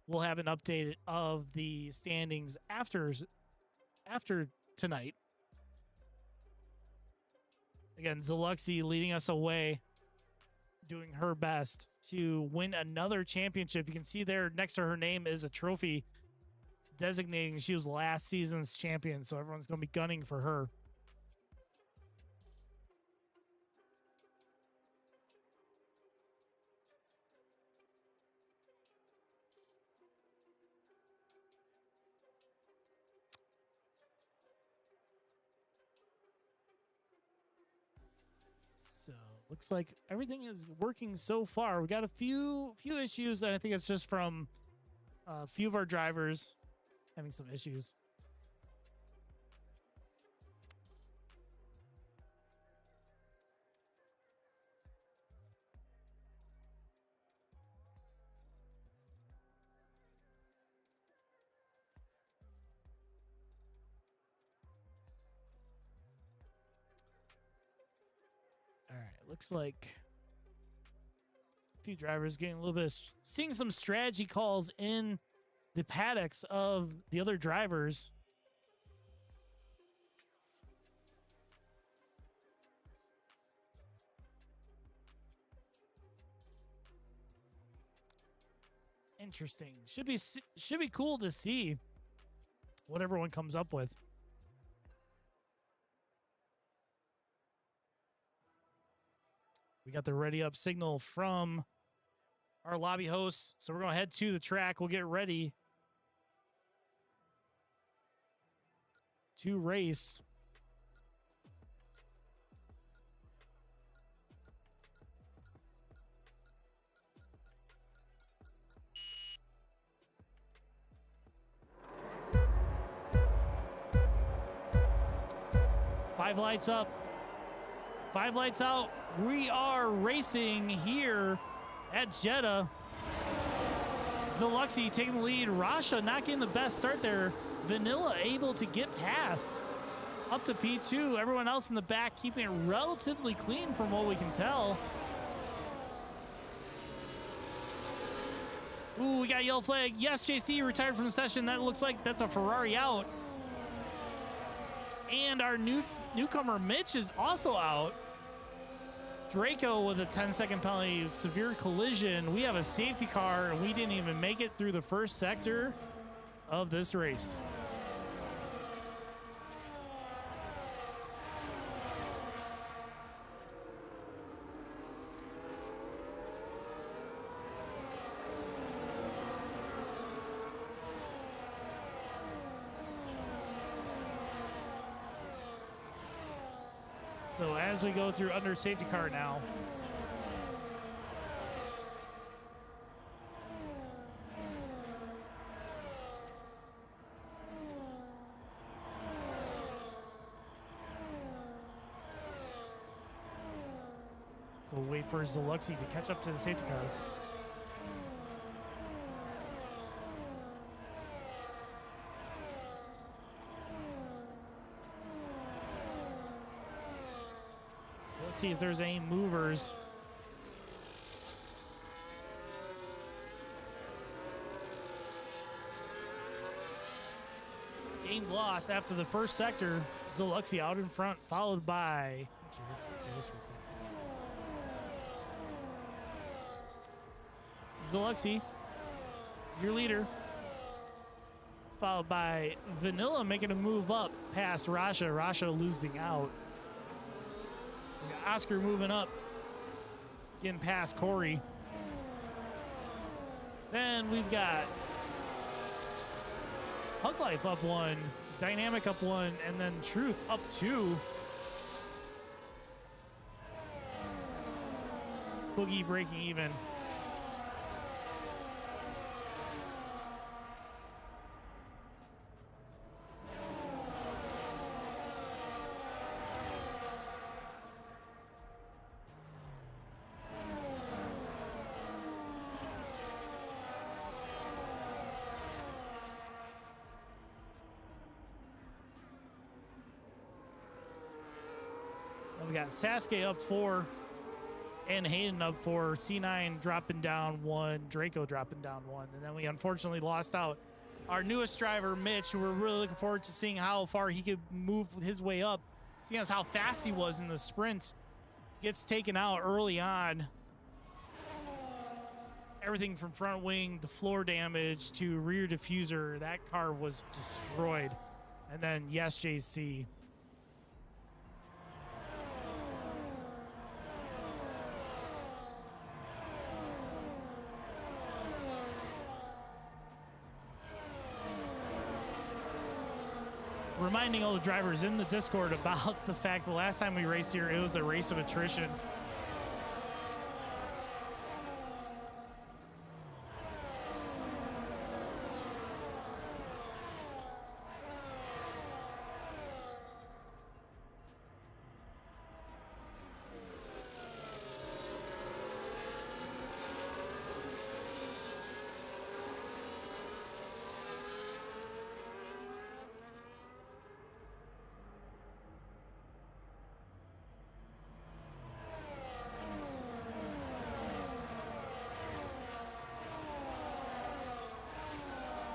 We'll have an update of the standings after tonight. Again, Zaluxi leading us away, doing her best to win another championship. You can see there next to her name is a trophy designating she was last season's champion, so everyone's going to be gunning for her. So looks like everything is working so far. We got a few issues, and I think it's just from a few of our drivers having some issues. All right, looks like a few drivers getting a little bit, seeing some strategy calls in the paddocks of the other drivers. Interesting. Should be cool to see what everyone comes up with. We got the ready up signal from our lobby hosts. So we're going to head to the track. We'll get ready to race. Five lights up. 5 lights out. We are racing here at Jeddah. Zaluxi taking the lead. Rasha not getting the best start there. Vanilla able to get past up to P2. Everyone else in the back keeping it relatively clean from what we can tell. Ooh, we got yellow flag. Yes, JC retired from the session. That looks like that's a Ferrari out. And our newcomer Mitch is also out. Draco with a 10-second penalty, severe collision. We have a safety car, and we didn't even make it through the first sector of this race. So as we go through under safety car now, so we'll wait for Zaluxi to catch up to the safety car. Let's see if there's any movers. Gained loss after the first sector. Zaluxi out in front, followed by. Actually, let's do this real quick. Zaluxi, your leader, followed by Vanilla making a move up past Rasha. Rasha losing out. We got Oscar moving up, getting past Corey. Then we've got Pug Life up 1, Dynamic up 1, and then Truth up 2. Boogie breaking even. We got Sasuke up 4 and Hayden up 4. C9 dropping down 1. Draco dropping down 1. And then we unfortunately lost out our newest driver, Mitch, who we're really looking forward to seeing how far he could move his way up, seeing as how fast he was in the sprint. Gets taken out early on. Everything from front wing to floor damage to rear diffuser. That car was destroyed. And then, yes, JC. Reminding all the drivers in the Discord about the fact the last time we raced here, it was a race of attrition.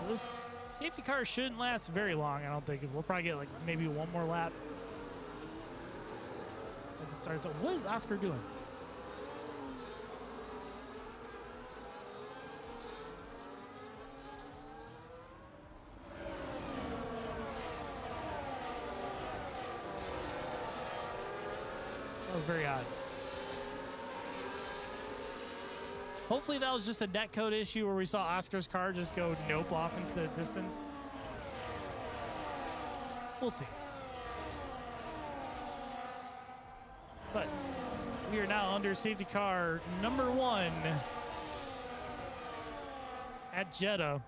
This safety car shouldn't last very long, I don't think. We'll probably get like maybe one more lap as it starts. What is Oscar doing? That was very odd. Hopefully that was just a netcode issue where we saw Oscar's car just go nope off into the distance. We'll see. But we are now under safety car number 1 at Jeddah.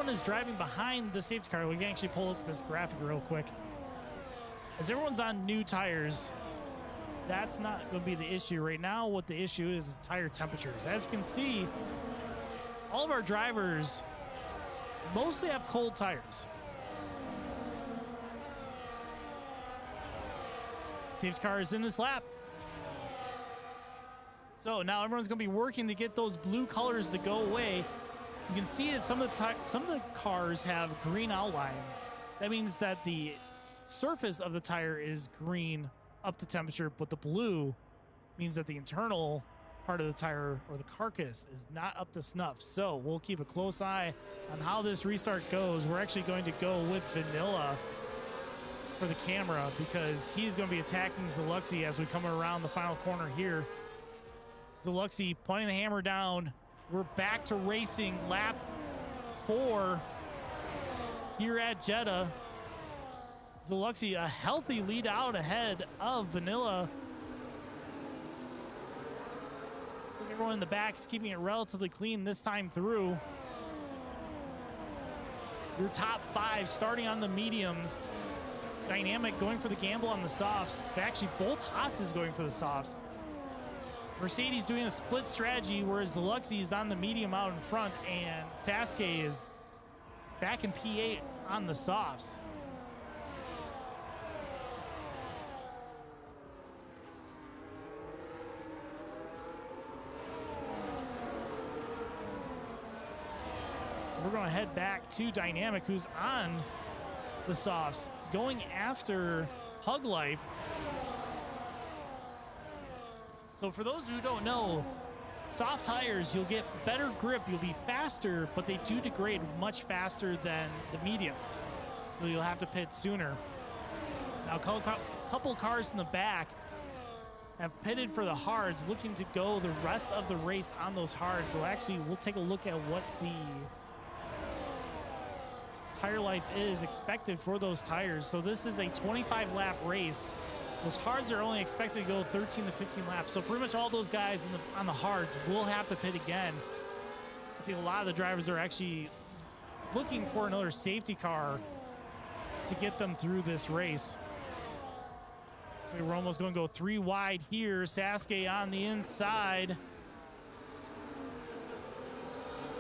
Is driving behind the safety car. We can actually pull up this graphic real quick. As everyone's on new tires, that's not going to be the issue right now. What the issue is tire temperatures. As you can see, all of our drivers mostly have cold tires. Safety car is in this lap. So now everyone's going to be working to get those blue colors to go away. You can see that some of the cars have green outlines. That means that the surface of the tire is green up to temperature, but the blue means that the internal part of the tire or the carcass is not up to snuff. So we'll keep a close eye on how this restart goes. We're actually going to go with Vanilla for the camera because he's going to be attacking Zaluxi as we come around the final corner here. Zaluxi pointing the hammer down, We're back to racing lap 4 here at Jeddah. Zeluxi, a healthy lead out ahead of Vanilla. So everyone in the back is keeping it relatively clean this time through. Your top 5 starting on the mediums. Dynamic going for the gamble on the softs. Actually, both Haas's going for the softs. Mercedes doing a split strategy, whereas Zeluxi is on the medium out in front, and Sasuke is back in P8 on the softs. So we're going to head back to Dynamic, who's on the softs, going after Hug Life. So for those who don't know, soft tires, you'll get better grip, you'll be faster, but they do degrade much faster than the mediums. So you'll have to pit sooner. Now, a couple cars in the back have pitted for the hards, looking to go the rest of the race on those hards. So actually, we'll take a look at what the tire life is expected for those tires. So this is a 25 lap race. Those hards are only expected to go 13 to 15 laps. So pretty much all those guys on the hards will have to pit again. I think a lot of the drivers are actually looking for another safety car to get them through this race. So we're almost going to go 3 wide here. Sasuke on the inside.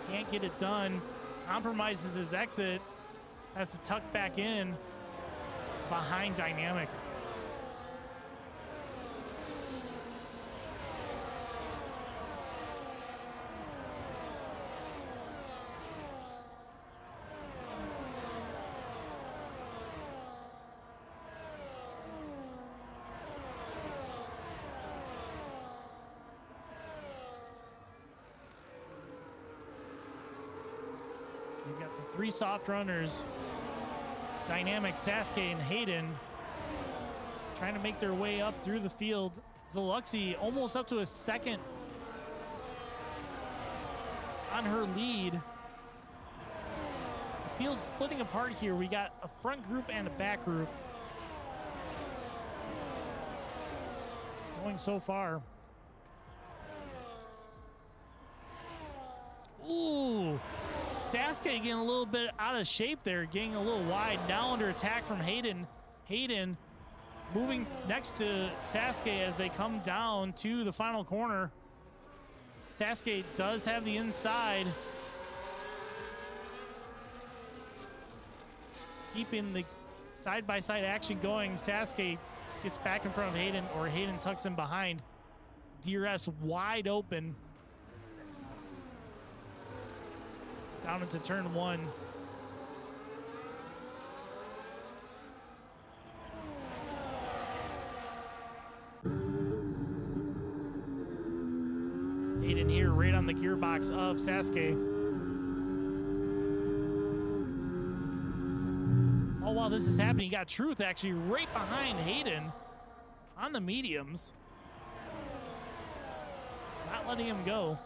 Can't get it done. Compromises his exit. Has to tuck back in behind Dynamic. You've got the 3 soft runners, Dynamic, Sasuke, and Hayden, trying to make their way up through the field. Zeluxi almost up to a second on her lead. The field's splitting apart here. We got a front group and a back group going so far. Ooh. Sasuke getting a little bit out of shape there, getting a little wide. Now under attack from Hayden. Hayden moving next to Sasuke as they come down to the final corner. Sasuke does have the inside. Keeping the side-by-side action going. Sasuke gets back in front of Hayden, or Hayden tucks him behind. DRS wide open. Down into turn 1. Hayden here right on the gearbox of Sasuke. Oh, while this is happening, you got Truth actually right behind Hayden on the mediums. Not letting him go.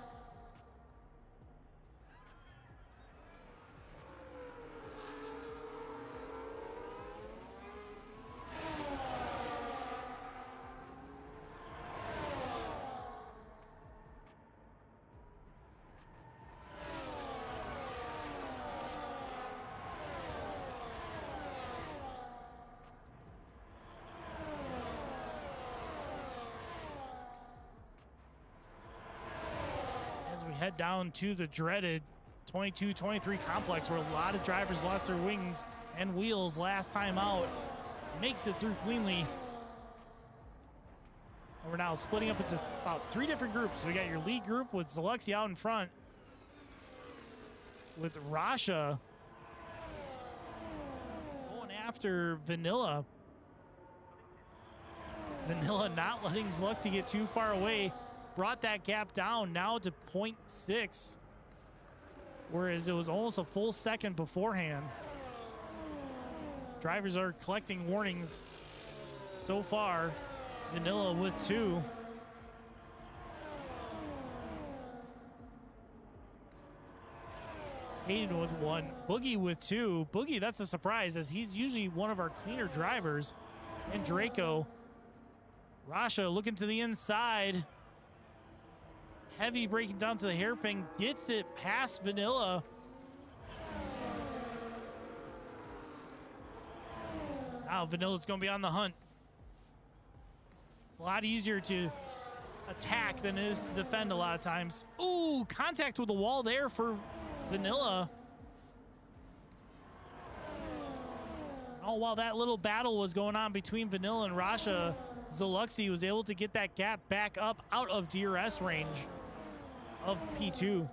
Head down to the dreaded 22-23 complex, where a lot of drivers lost their wings and wheels last time out. Makes it through cleanly. And we're now splitting up into about 3 different groups. So we got your lead group with Zeluxi out in front, with Rasha going after Vanilla. Vanilla not letting Zeluxi get too far away. Brought that gap down now to 0.6, whereas it was almost a full second beforehand. Drivers are collecting warnings so far. Vanilla with 2. Hayden with 1. Boogie with 2. Boogie, that's a surprise, as he's usually one of our cleaner drivers. And Draco. Rasha looking to the inside. Heavy breaking down to the hairpin. Gets it past Vanilla. Now Vanilla's going to be on the hunt. It's a lot easier to attack than it is to defend a lot of times. Ooh, contact with the wall there for Vanilla. Oh, while that little battle was going on between Vanilla and Rasha, Zaluxi was able to get that gap back up out of DRS range of P2.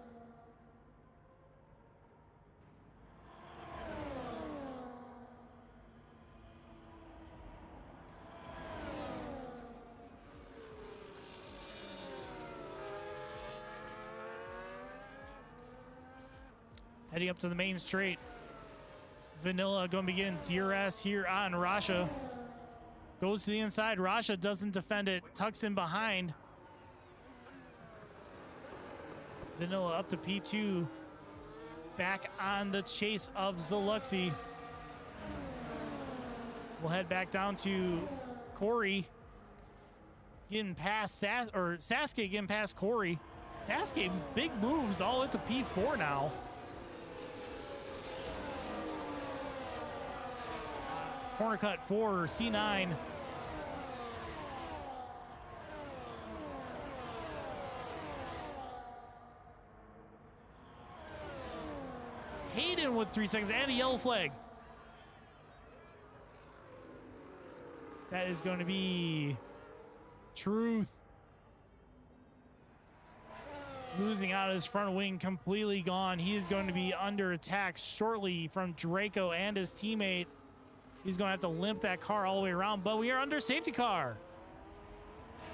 Heading up to the main straight. Vanilla going to begin DRS here on Rasha. Goes to the inside. Rasha doesn't defend it. Tucks in behind. Vanilla up to P2. Back on the chase of Zaluxi. We'll head back down to Corey. Getting past Sasuke getting past Corey. Sasuke, big moves all the way to P4 now. Corner cut for C9. Hayden with 3 seconds and a yellow flag. That is going to be Truth. Losing out his front wing, completely gone. He is going to be under attack shortly from Draco and his teammate. He's going to have to limp that car all the way around, but we are under safety car.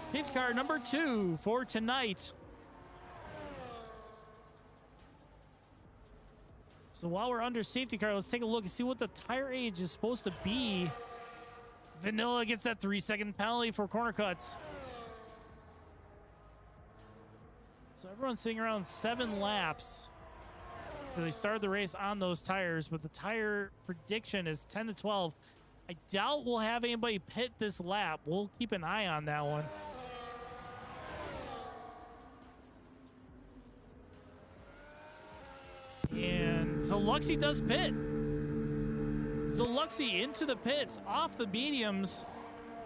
Safety car number 2 for tonight. So while we're under safety car, let's take a look and see what the tire age is supposed to be. Vanilla gets that 3-second penalty for corner cuts. So everyone's sitting around 7 laps. So they started the race on those tires, but the tire prediction is 10 to 12. I doubt we'll have anybody pit this lap. We'll keep an eye on that one. And Zaluxi does pit. Zaluxi into the pits, off the mediums,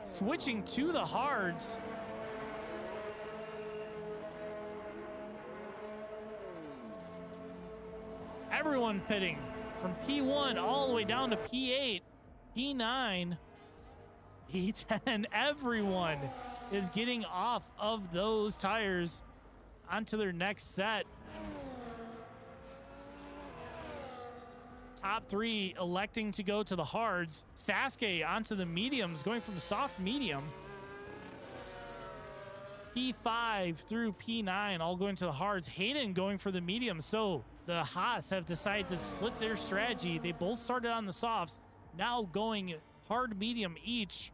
switching to the hards. Everyone pitting from P1 all the way down to P8, P9, P10. Everyone is getting off of those tires onto their next set. Top 3 electing to go to the hards. Sasuke onto the mediums, going from soft medium. P5 through P9 all going to the hards. Hayden going for the medium. So the Haas have decided to split their strategy. They both started on the softs, now going hard medium each.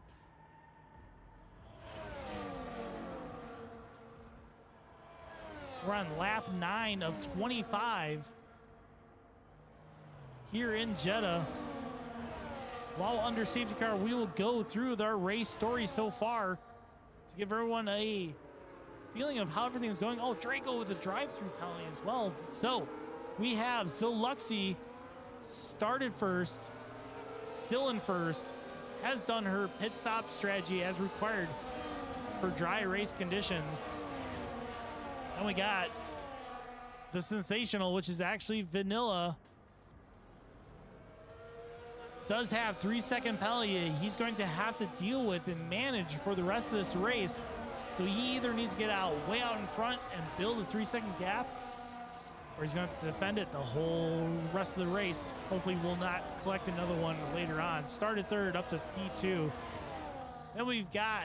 We're on lap 9 of 25 here in Jeddah. While under safety car, we will go through our race story so far to give everyone a feeling of how everything's going. Oh, Draco with a drive-through penalty as well. So we have Zaluxi started first, still in first, has done her pit stop strategy as required for dry race conditions. And we got the sensational, which is actually Vanilla. Does have 3-second penalty he's going to have to deal with and manage for the rest of this race. So he either needs to get out way out in front and build a 3-second gap, or he's going to defend it the whole rest of the race. Hopefully we'll not collect another one later on. Started third up to P2. Then we've got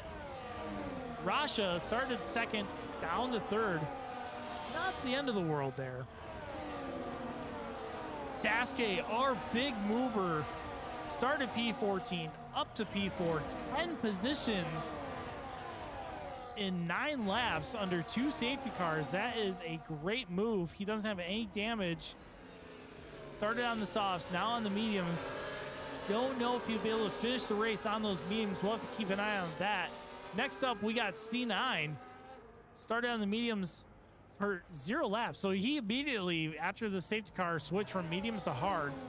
Rasha started second down to third. It's not the end of the world there. Sasuke, our big mover, started P14 up to P4, 10 positions in 9 laps under 2 safety cars. That is a great move. He doesn't have any damage Started on the softs, now on the mediums. Don't know if he'll be able to finish the race on those mediums. We'll have to keep an eye on that. Next up, we got C9. Started on the mediums for 0 laps. So he immediately, after the safety car, switched from mediums to hards.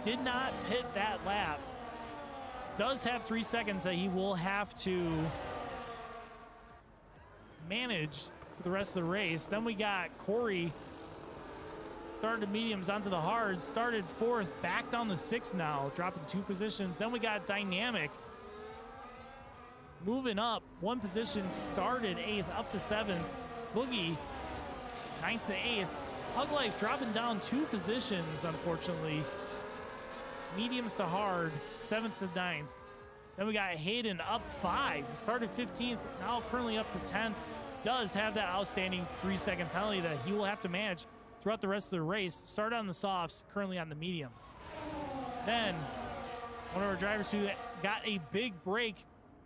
Did not pit that lap. Does have 3 seconds that he will have to manage for the rest of the race. Then we got Corey. Started mediums onto the hards. Started 4th, back down to 6th now, dropping 2 positions. Then we got Dynamic moving up 1 position. Started 8th, up to 7th. Boogie 9th to 8th. Hug Life dropping down 2 positions, unfortunately. Mediums to hard, 7th to 9th. Then we got Hayden up 5. Started 15th, now currently up to 10th. Does have that outstanding 3-second penalty that he will have to manage throughout the rest of the race. Started on the softs, currently on the mediums. Then one of our drivers who got a big break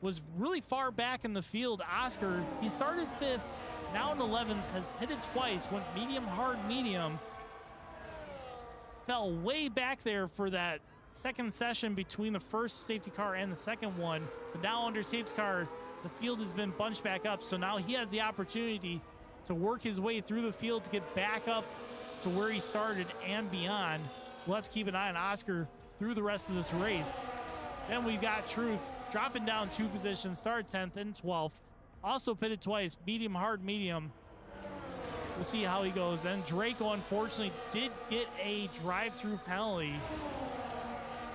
was really far back in the field, Oscar. He started 5th, now in 11th, has pitted twice, went medium, hard, medium. Fell way back there for that second session between the first safety car and the second one. But now under safety car, the field has been bunched back up. So now he has the opportunity to work his way through the field to get back up to where he started and beyond. We'll have to keep an eye on Oscar through the rest of this race. Then we've got Truth dropping down 2 positions, started 10th and 12th. Also pitted twice, medium, hard, medium. We'll see how he goes. And Draco, unfortunately, did get a drive-through penalty.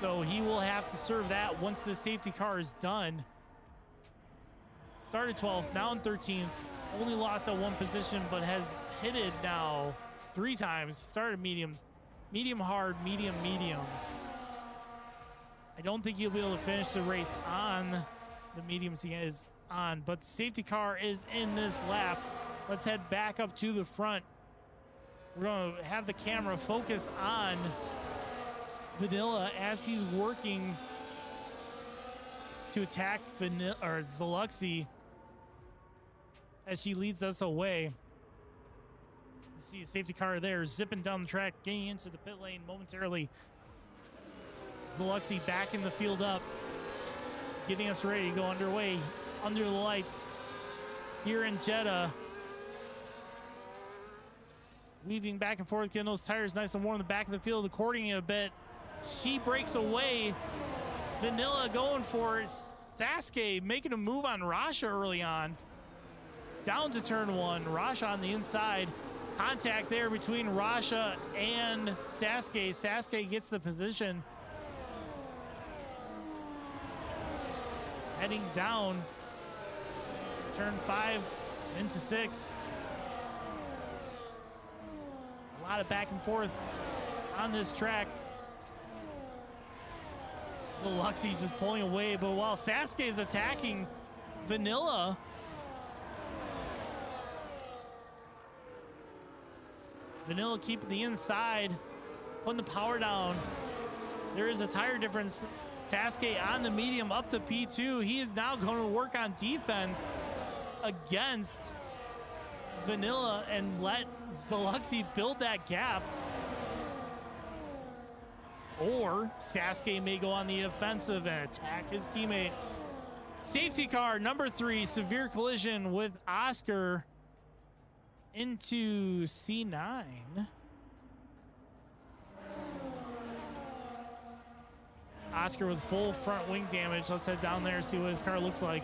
So he will have to serve that once the safety car is done. Started 12th, now in 13th. Only lost at 1 position, but has pitted now 3 times. Started mediums, medium, hard, medium, medium. I don't think he'll be able to finish the race on the mediums he is on, but the safety car is in this lap. Let's head back up to the front. We're going to have the camera focus on Vanilla as he's working to attack Zaluxy as she leads us away. You see a safety car there zipping down the track, getting into the pit lane momentarily. Zaluxy back in the field up, getting us ready to go underway under the lights here in Jeddah. Weaving back and forth, getting those tires nice and warm in the back of the field, according it a bit. She breaks away. Vanilla going for it. Sasuke making a move on Rasha early on. Down to turn 1. Rasha on the inside. Contact there between Rasha and Sasuke. Sasuke gets the position. Heading down. Turn 5 into 6. A lot of back and forth on this track. Zaluxy just pulling away, but while Sasuke is attacking Vanilla, Vanilla keeping the inside, putting the power down. There is a tire difference. Sasuke on the medium up to P2. He is now going to work on defense against Vanilla and let Zaluxy build that gap. Or Sasuke may go on the offensive and attack his teammate. Safety car number 3, severe collision with Oscar into C9. Oscar with full front wing damage. Let's head down there and see what his car looks like.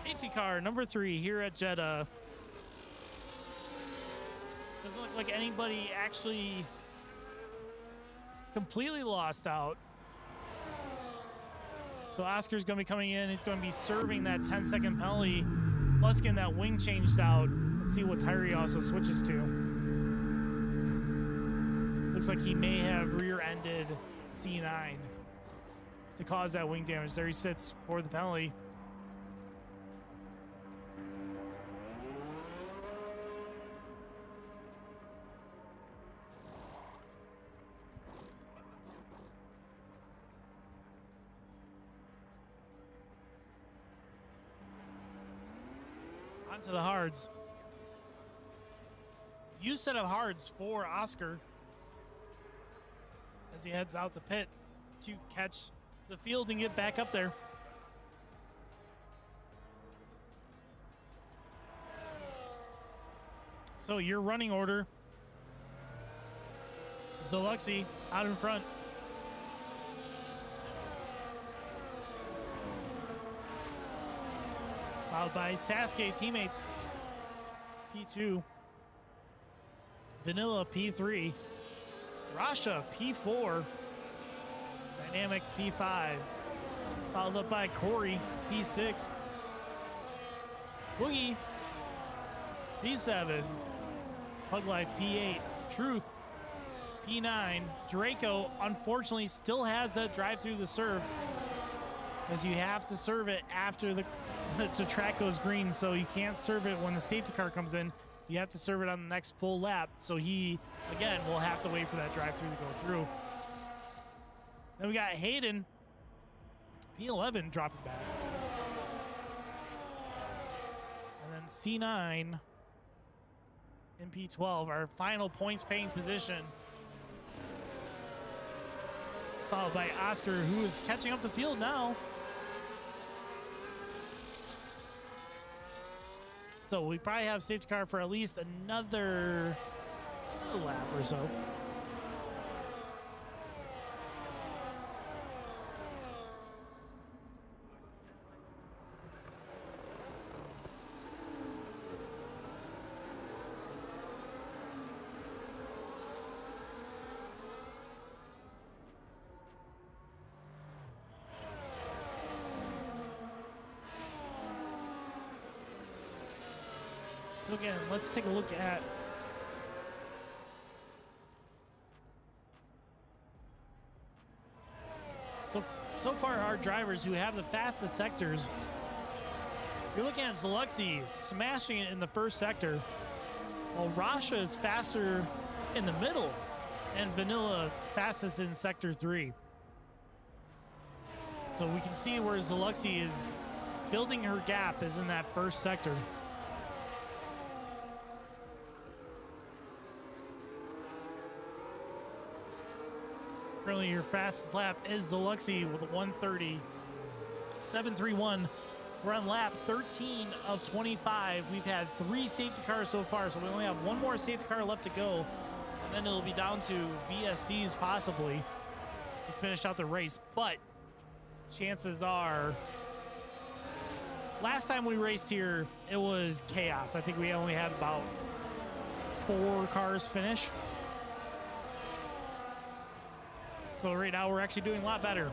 Safety car number 3 here at Jeddah. Doesn't look like anybody actually completely lost out. So Oscar's going to be coming in. He's going to be serving that 10-second penalty, plus getting that wing changed out. Let's see what tire he also switches to. Looks like he may have rear-ended C9 to cause that wing damage. There he sits for the penalty. Onto the hards. Use set of hards for Oscar as he heads out the pit to catch the field and get back up there. So your running order, Zaluxy out in front. Followed by Sasuke teammates, P2. Vanilla, P3. Rasha, P4. Dynamic, P5. Followed up by Corey, P6. Boogie, P7. Pug Life, P8. Truth, P9. Draco, unfortunately, still has that drive through the serve, because you have to serve it after the track goes green, so you can't serve it when the safety car comes in. You have to serve it on the next full lap, so he, again, will have to wait for that drive through to go through. Then we got Hayden, P11, dropping back. And then C9 and P12, our final points paying position. Followed by Oscar, who is catching up the field now. So we probably have safety car for at least another lap or so. So again, let's take a look at so far our drivers who have the fastest sectors. You're looking at Zaluxy smashing it in the first sector, while Rasha is faster in the middle, and Vanilla fastest in sector 3. So we can see where Zaluxy is building her gap is in that first sector. Currently, your fastest lap is Zaluxy with a 1:30.731. We're on lap 13 of 25. We've had 3 safety cars so far, so we only have 1 more safety car left to go, and then it'll be down to VSCs possibly to finish out the race. But chances are, last time we raced here, it was chaos. I think we only had about 4 cars finish. So right now we're actually doing a lot better,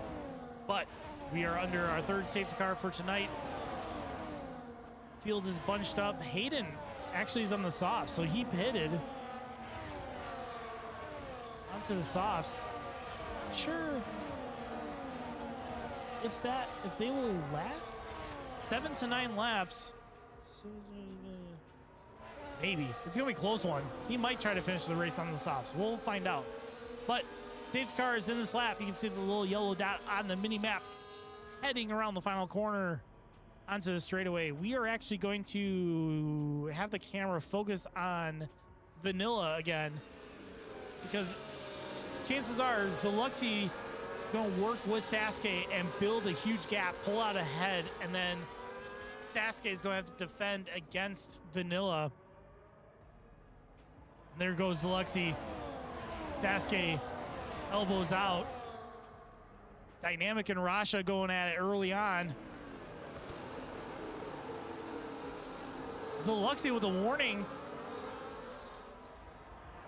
but we are under our 3rd safety car for tonight. Field is bunched up. Hayden actually is on the softs, so he pitted onto the softs. Sure, if they will last 7 to 9 laps, maybe it's gonna be a close one. He might try to finish the race on the softs. We'll find out, but safety car is in this lap. You can see the little yellow dot on the mini map heading around the final corner onto the straightaway. We are actually going to have the camera focus on Vanilla again, because chances are Zaluxy is going to work with Sasuke and build a huge gap, pull out ahead, and then Sasuke is going to have to defend against Vanilla. And there goes Zaluxy. Sasuke elbows out. Dynamic and Rasha going at it early on. Zaluxy with a warning.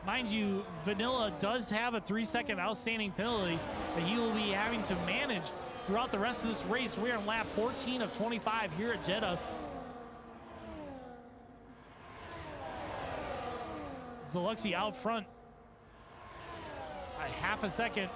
Mind you, Vanilla does have a 3-second outstanding penalty that he will be having to manage throughout the rest of this race. We're on lap 14 of 25 here at Jeddah. Zaluxy out front by half a second.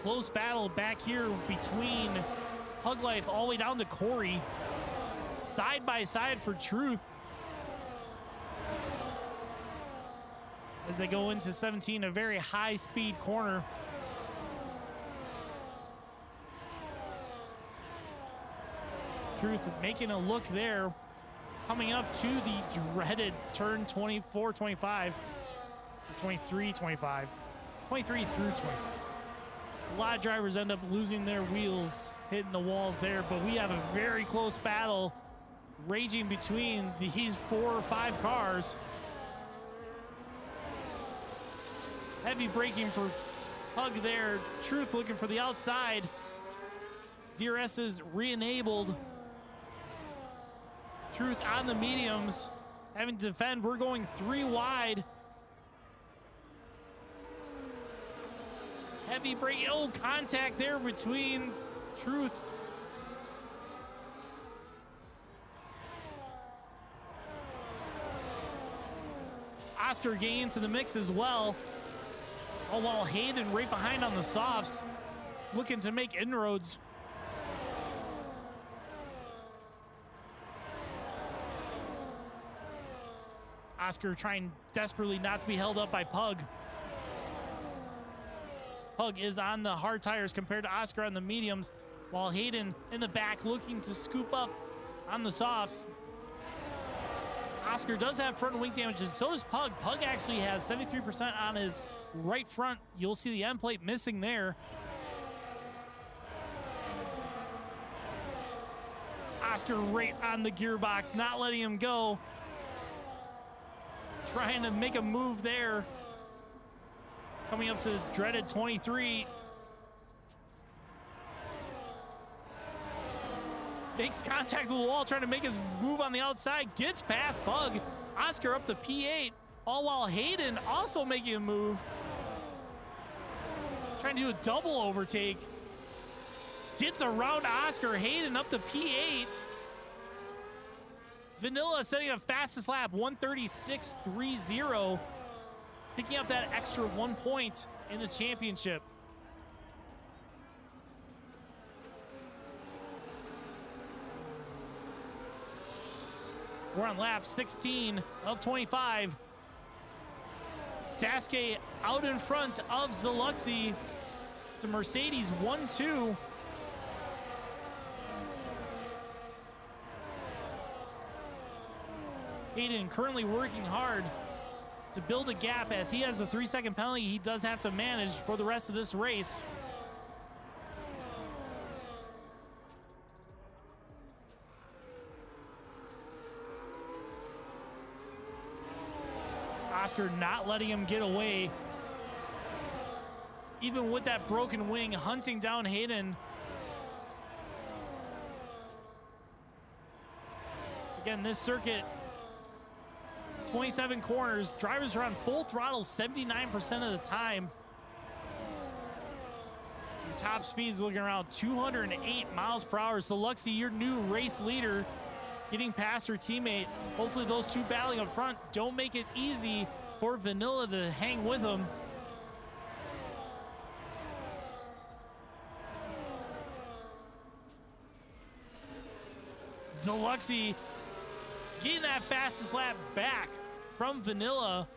Close battle back here between Hug Life all the way down to Corey. Side by side for Truth. as they go into 17, a very high-speed corner. Truth making a look there, coming up to the dreaded turn 24, 25, 23, 25, 23 through 25. A lot of drivers end up losing their wheels, hitting the walls there, but we have a very close battle raging between these 4 or 5 cars. Heavy braking for Pug there. Truth looking for the outside. DRS is re-enabled. Truth on the mediums, having to defend. We're going 3 wide. Heavy brake. Oh, contact there between Truth. Oscar getting into the mix as well. Oh, while Hayden right behind on the softs, looking to make inroads. Oscar trying desperately not to be held up by Pug. Pug is on the hard tires compared to Oscar on the mediums, while Hayden in the back looking to scoop up on the softs. Oscar does have front wing damage, and so does Pug. Pug actually has 73% on his right front. You'll see the end plate missing there. Oscar right on the gearbox, not letting him go. Trying to make a move there. Coming up to dreaded 23. Makes contact with the wall, trying to make his move on the outside. Gets past Pug. Oscar up to P8. All while Hayden also making a move. Trying to do a double overtake. Gets around Oscar. Hayden up to P8. Vanilla setting up fastest lap, 136.30. Picking up that extra 1 point in the championship. We're on lap 16 of 25. Sasuke out in front of Zaluxi. It's a Mercedes 1-2. Hayden currently working hard to build a gap as he has a 3-second penalty he does have to manage for the rest of this race. Oscar not letting him get away. Even with that broken wing, hunting down Hayden. Again, this circuit, 27 corners. Drivers are on full throttle 79% of the time. Your top speed is looking around 208 miles per hour. So Luxie, your new race leader, getting past her teammate. Hopefully those two battling up front don't make it easy for Vanilla to hang with them. Zaluxi getting that fastest lap back from Vanilla.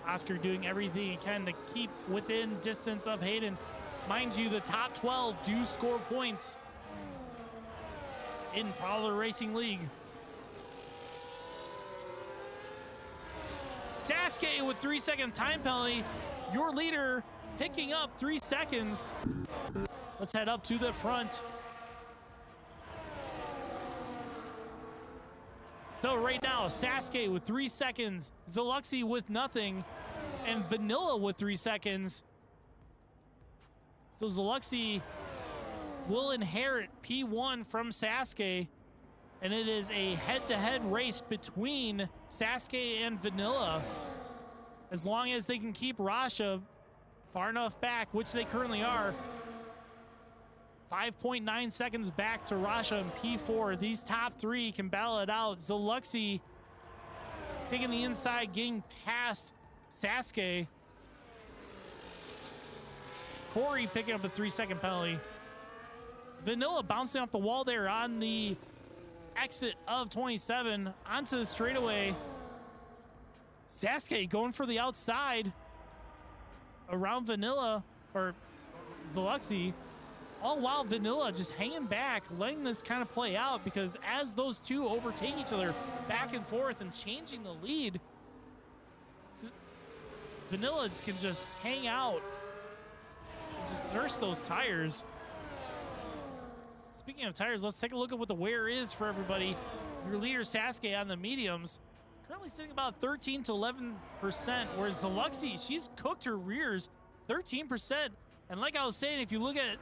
Oscar doing everything he can to keep within distance of Hayden. Mind you, the top 12 do score points in Prowler Racing League. Sasuke with 3-second time penalty. Your leader picking up 3 seconds. Let's head up to the front. So right now, Sasuke with 3 seconds, Zaluxi with nothing, and Vanilla with 3 seconds. So Zaluxi will inherit P1 from Sasuke, and it is a head-to-head race between Sasuke and Vanilla. As long as they can keep Rasha far enough back, which they currently are. 5.9 seconds back to Rasha and P4. These top three can battle it out. Zaluxi taking the inside, getting past Sasuke. Corey picking up a 3-second penalty. Vanilla bouncing off the wall there on the exit of 27 onto the straightaway. Sasuke going for the outside around Vanilla or Zeluxy. All while Vanilla just hanging back, letting this kind of play out, because as those two overtake each other back and forth and changing the lead, Vanilla can just hang out and just nurse those tires. Speaking of tires, let's take a look at what the wear is for everybody. Your leader Sasuke on the mediums, currently sitting about 13 to 11%, whereas Zeluxy, she's cooked her rears 13%. And like I was saying, if you look at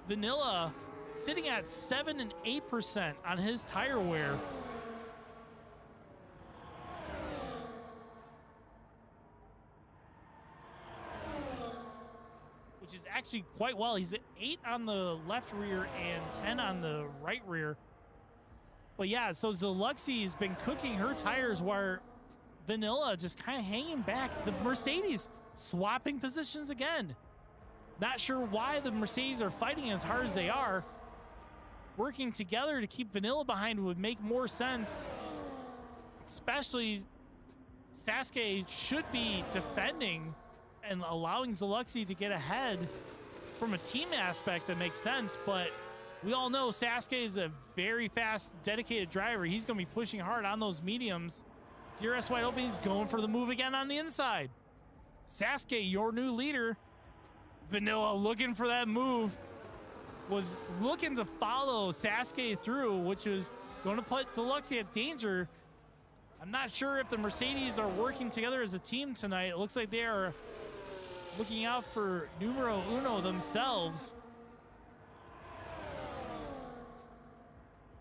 Vanilla, sitting at 7 and 8% on his tire wear. Which is actually quite well. He's at 8 on the left rear and 10 on the right rear. But yeah, so Zeluxy has been cooking her tires while Vanilla just kind of hanging back. The Mercedes swapping positions again. Not sure why the Mercedes are fighting as hard as they are. Working together to keep Vanilla behind would make more sense. Especially Sasuke should be defending and allowing Zeluxy to get ahead. From a team aspect, that makes sense, but we all know Sasuke is a very fast, dedicated driver. He's going to be pushing hard on those mediums. DRS wide open, he's going for the move again on the inside. Sasuke, your new leader. Vanilla looking for that move. Was looking to follow Sasuke through, which was going to put Zeluxy at danger. I'm not sure if the Mercedes are working together as a team tonight. It looks like they are looking out for numero uno themselves.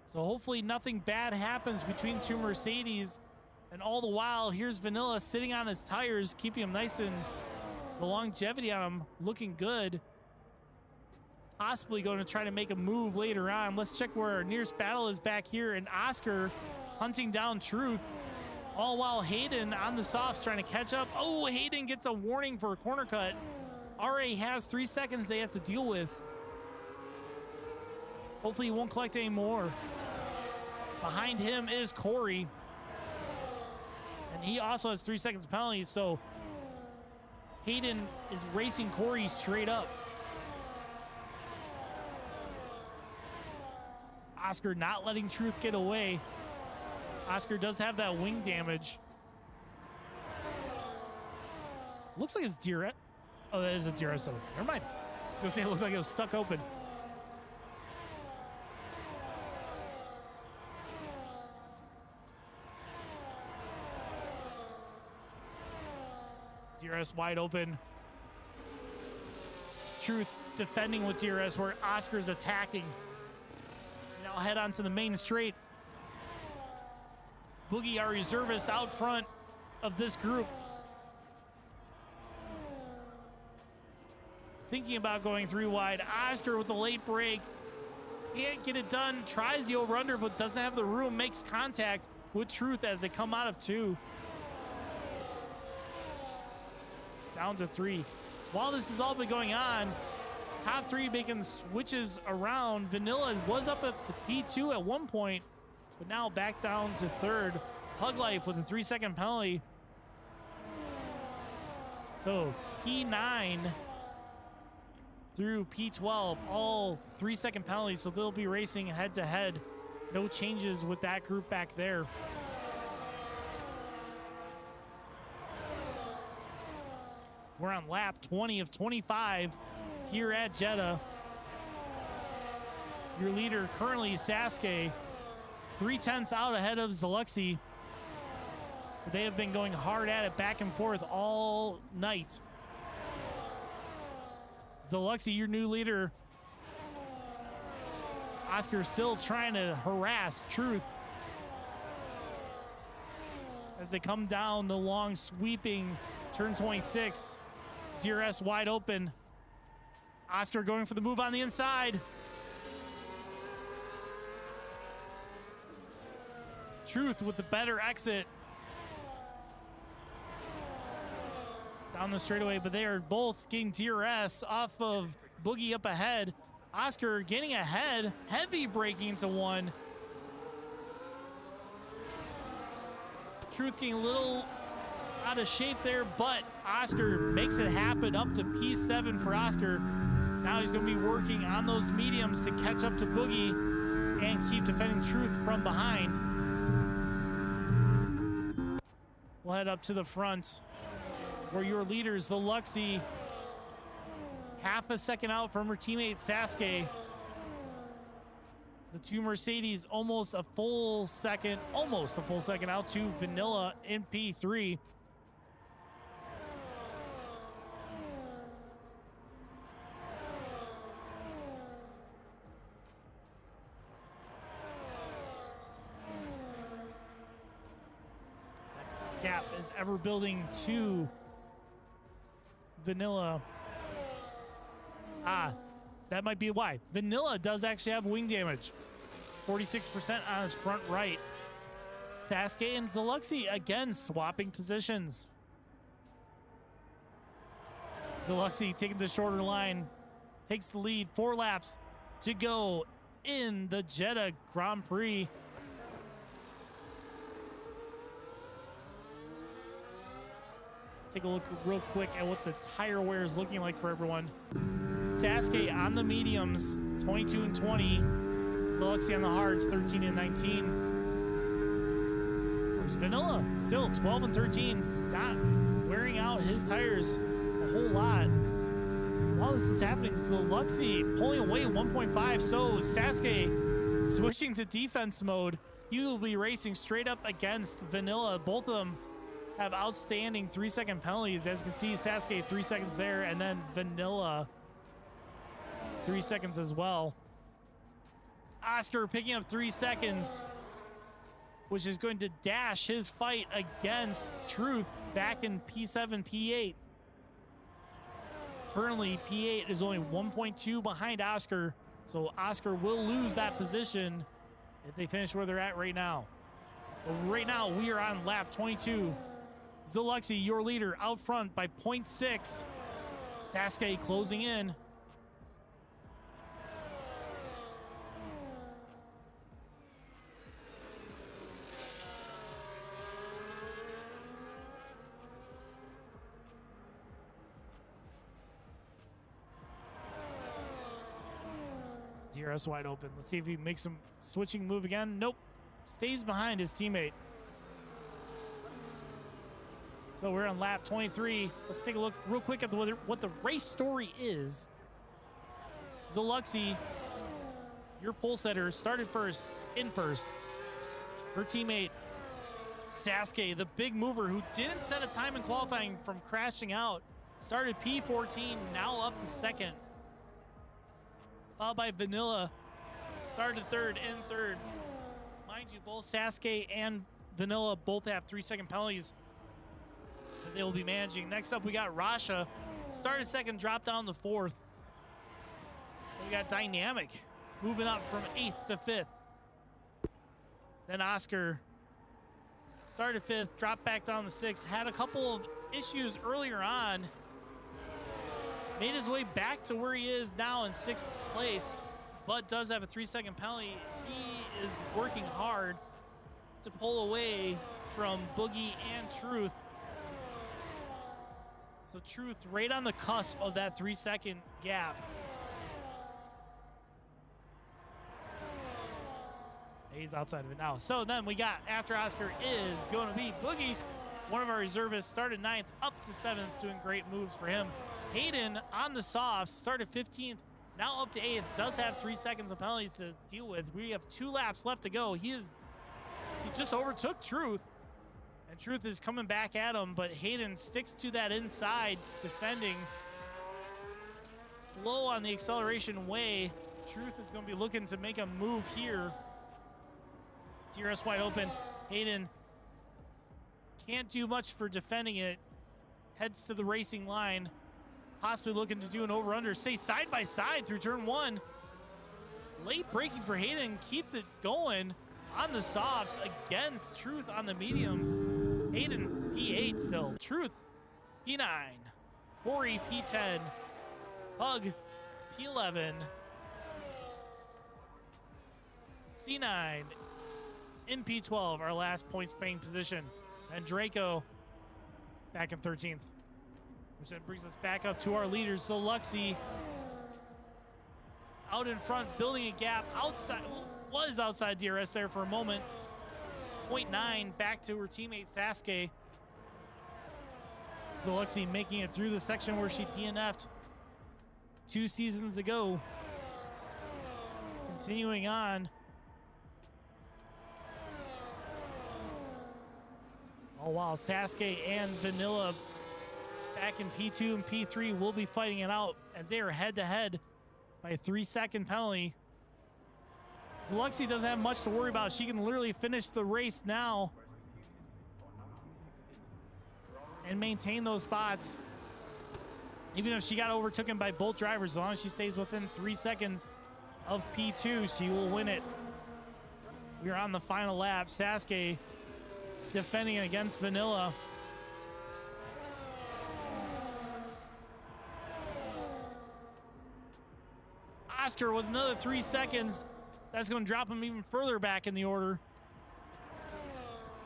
So hopefully nothing bad happens between two Mercedes. And all the while, here's Vanilla sitting on his tires, keeping him nice and the longevity on him looking good. Possibly going to try to make a move later on. Let's check where our nearest battle is back here. And Oscar hunting down Truth. All while Hayden on the softs trying to catch up. Oh, Hayden gets a warning for a corner cut. RA has 3 seconds they have to deal with. Hopefully he won't collect any more. Behind him is Corey. And he also has 3 seconds penalty, so Hayden is racing Corey straight up. Oscar not letting Truth get away. Oscar does have that wing damage. Looks like it's DRS. Oh, that is a DRS zone. Never mind. I was going to say it looked like it was stuck open. DRS wide open. Truth defending with DRS where Oscar's attacking. Now head on to the main straight. Boogie, our reservist, out front of this group. Thinking about going 3 wide. Oscar with the late break. Can't get it done. Tries the over-under, but doesn't have the room. Makes contact with Truth as they come out of 2. Down to 3. While this has all been going on, top 3 making switches around. Vanilla was up at the P2 at one point, but now back down to 3rd. Hug Life with a 3-second penalty. So P9 through P12, all 3-second penalties, so they'll be racing head to head. No changes with that group back there. We're on lap 20 of 25 here at Jeddah. Your leader currently Sasuke, 3/10 out ahead of Zeluxy. But they have been going hard at it back and forth all night. Zeluxy, your new leader. Oscar still trying to harass Truth as they come down the long sweeping turn 26. DRS wide open. Oscar going for the move on the inside. Truth with the better exit. down the straightaway, but they are both getting DRS off of Boogie up ahead. Oscar getting ahead, heavy braking into one. Truth getting a little out of shape there, but Oscar makes it happen up to P7 for Oscar. Now he's going to be working on those mediums to catch up to Boogie and keep defending Truth from behind. We'll head up to the front where your leader, Zaluxy, half a second out from her teammate Sasuke. The two Mercedes almost a full second out to Vanilla in P3. That gap is ever building to Vanilla. That might be why. Vanilla does actually have wing damage. 46% on his front right. Sasuke and Zaluxy again swapping positions. Zaluxy taking the shorter line. Takes the lead. 4 laps to go in the Jeddah Grand Prix. Let's take a look real quick at what the tire wear is looking like for everyone. Sasuke on the mediums, 22 and 20. Zaluxy on the hards, 13 and 19. There's Vanilla, still 12 and 13. Not wearing out his tires a whole lot. While this is happening, Zaluxy pulling away 1.5. So Sasuke switching to defense mode. He will be racing straight up against Vanilla. Both of them have outstanding 3-second penalties. As you can see, Sasuke 3 seconds there, and then Vanilla 3 seconds as well. Oscar picking up 3 seconds, which is going to dash his fight against Truth back in P7, P8. Currently, P8 is only 1.2 behind Oscar, so Oscar will lose that position if they finish where they're at right now. But right now, we are on lap 22. Zaluxy, your leader, out front by 0.6. Sasuke closing in. DRS wide open. Let's see if he makes some switching move again. Nope. Stays behind his teammate. So we're on lap 23. Let's take a look real quick at what the race story is. Zaluxy, your pole setter, started first, in first. Her teammate, Sasuke, the big mover who didn't set a time in qualifying from crashing out, started P14, now up to second. Followed by Vanilla, started third, in third. Mind you, both Sasuke and Vanilla both have 3-second penalties that they will be managing. Next up, we got Rasha, started second, dropped down to fourth. We got Dynamic moving up from 8th to 5th. Then Oscar started 5th, dropped back down to 6th. Had a couple of issues earlier on. Made his way back to where he is now in 6th place, but does have a 3-second penalty. He is working hard to pull away from Boogie and Truth. So Truth right on the cusp of that 3-second gap. He's outside of it now. So then we got, after Oscar, is going to be Boogie. One of our reservists started 9th, up to 7th, doing great moves for him. Hayden on the softs, started 15th, now up to 8th, does have 3 seconds of penalties to deal with. We have 2 laps left to go. He just overtook Truth, and Truth is coming back at him, but Hayden sticks to that inside, defending. Slow on the acceleration way. Truth is going to be looking to make a move here. DRS wide open. Hayden can't do much for defending it. Heads to the racing line. Possibly looking to do an over-under. Stay side by side through turn 1. Late braking for Hayden. Keeps it going on the softs against Truth on the mediums. Hayden, P8 still. Truth, P9. Corey, P10. Hug, P11. C9 in P12, our last points paying position. And Draco back in 13th. Which then brings us back up to our leaders. So Luxie out in front, building a gap outside, was outside DRS there for a moment. 0.9 back to her teammate Sasuke. Zalexi making it through the section where she DNF'd 2 seasons ago. Continuing on. Oh, wow. Sasuke and Vanilla back in P2 and P3 will be fighting it out as they are head-to-head by a 3-second penalty. Zalexi doesn't have much to worry about. She can literally finish the race now and maintain those spots. Even if she got overtaken by both drivers, as long as she stays within 3 seconds of P2, she will win it. We're on the final lap. Sasuke defending against Vanilla. Oscar with another 3 seconds. That's going to drop him even further back in the order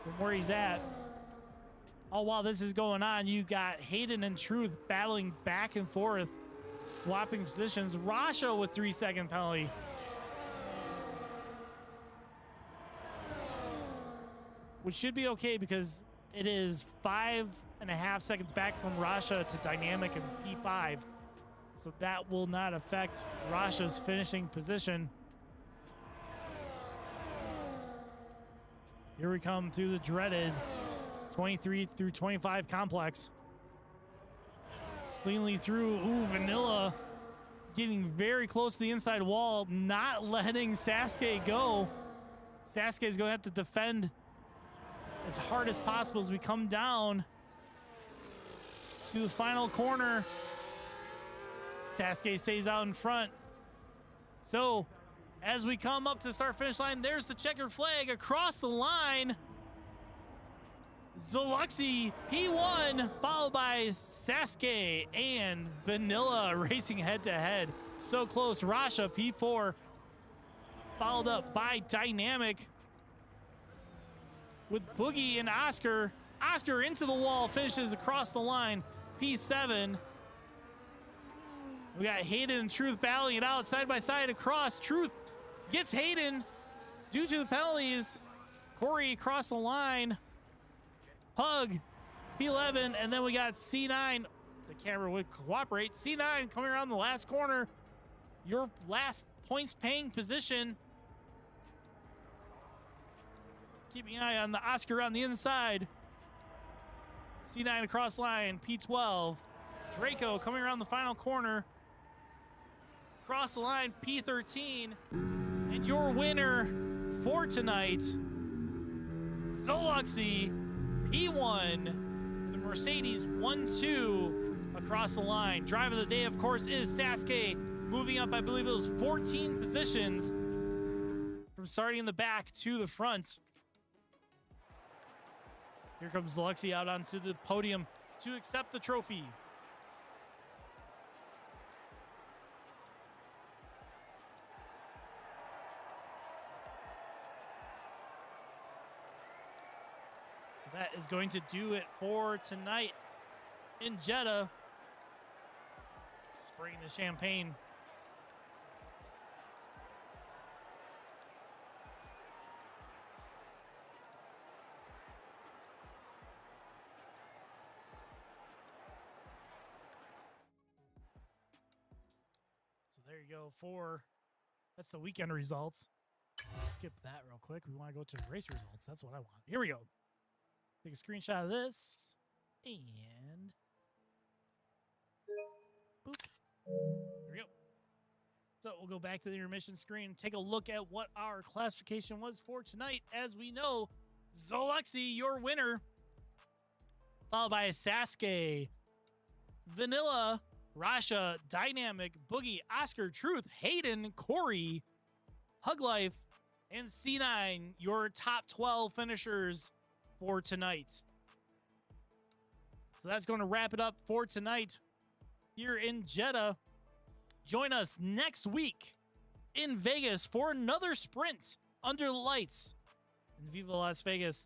from where he's at. Oh, while this is going on, you got Hayden and Truth battling back and forth, swapping positions. Rasha with 3-second penalty. Which should be okay because it is 5.5 seconds back from Rasha to Dynamic and P5. So that will not affect Rasha's finishing position. Here we come through the dreaded 23 through 25 complex. Cleanly through. Ooh, Vanilla getting very close to the inside wall, not letting Sasuke go. Sasuke is going to have to defend as hard as possible as we come down to the final corner. Sasuke stays out in front. So, as we come up to the start-finish line, there's the checkered flag across the line. Zalexi, P1, followed by Sasuke and Vanilla racing head-to-head. So close. Rasha, P4, followed up by Dynamic with Boogie and Oscar. Oscar into the wall, finishes across the line, P7. We got Hayden and Truth battling it out side by side across. Truth gets Hayden due to the penalties. Corey across the line. Hug, P11, and then we got C9. The camera would cooperate. C9 coming around the last corner. Your last points paying position. Keeping an eye on the Oscar on the inside. C9 across line, P12. Draco coming around the final corner. Across the line, P13. And your winner for tonight, Zoluxi, P1, the Mercedes 1-2 across the line. Driver of the day, of course, is Sasuke, moving up, I believe it was 14 positions from starting in the back to the front. Here comes Zoluxi out onto the podium to accept the trophy. So that is going to do it for tonight in Jeddah. Spraying the champagne. So there you go that's the weekend results. Skip that real quick. We want to go to race results. That's what I want. Here we go. Take a screenshot of this and boop. There we go. So we'll go back to the intermission screen and take a look at what our classification was for tonight. As we know, Zoluxi, your winner, followed by Sasuke, Vanilla, Rasha, Dynamic, Boogie, Oscar, Truth, Hayden, Corey, Hug Life, and C9, your top 12 finishers for tonight. So that's going to wrap it up for tonight here in Jeddah. Join us next week in Vegas for another sprint under the lights in Viva Las Vegas.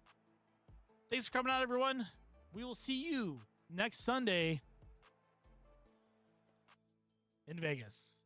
Thanks for coming out, everyone. We will see you next Sunday in Vegas.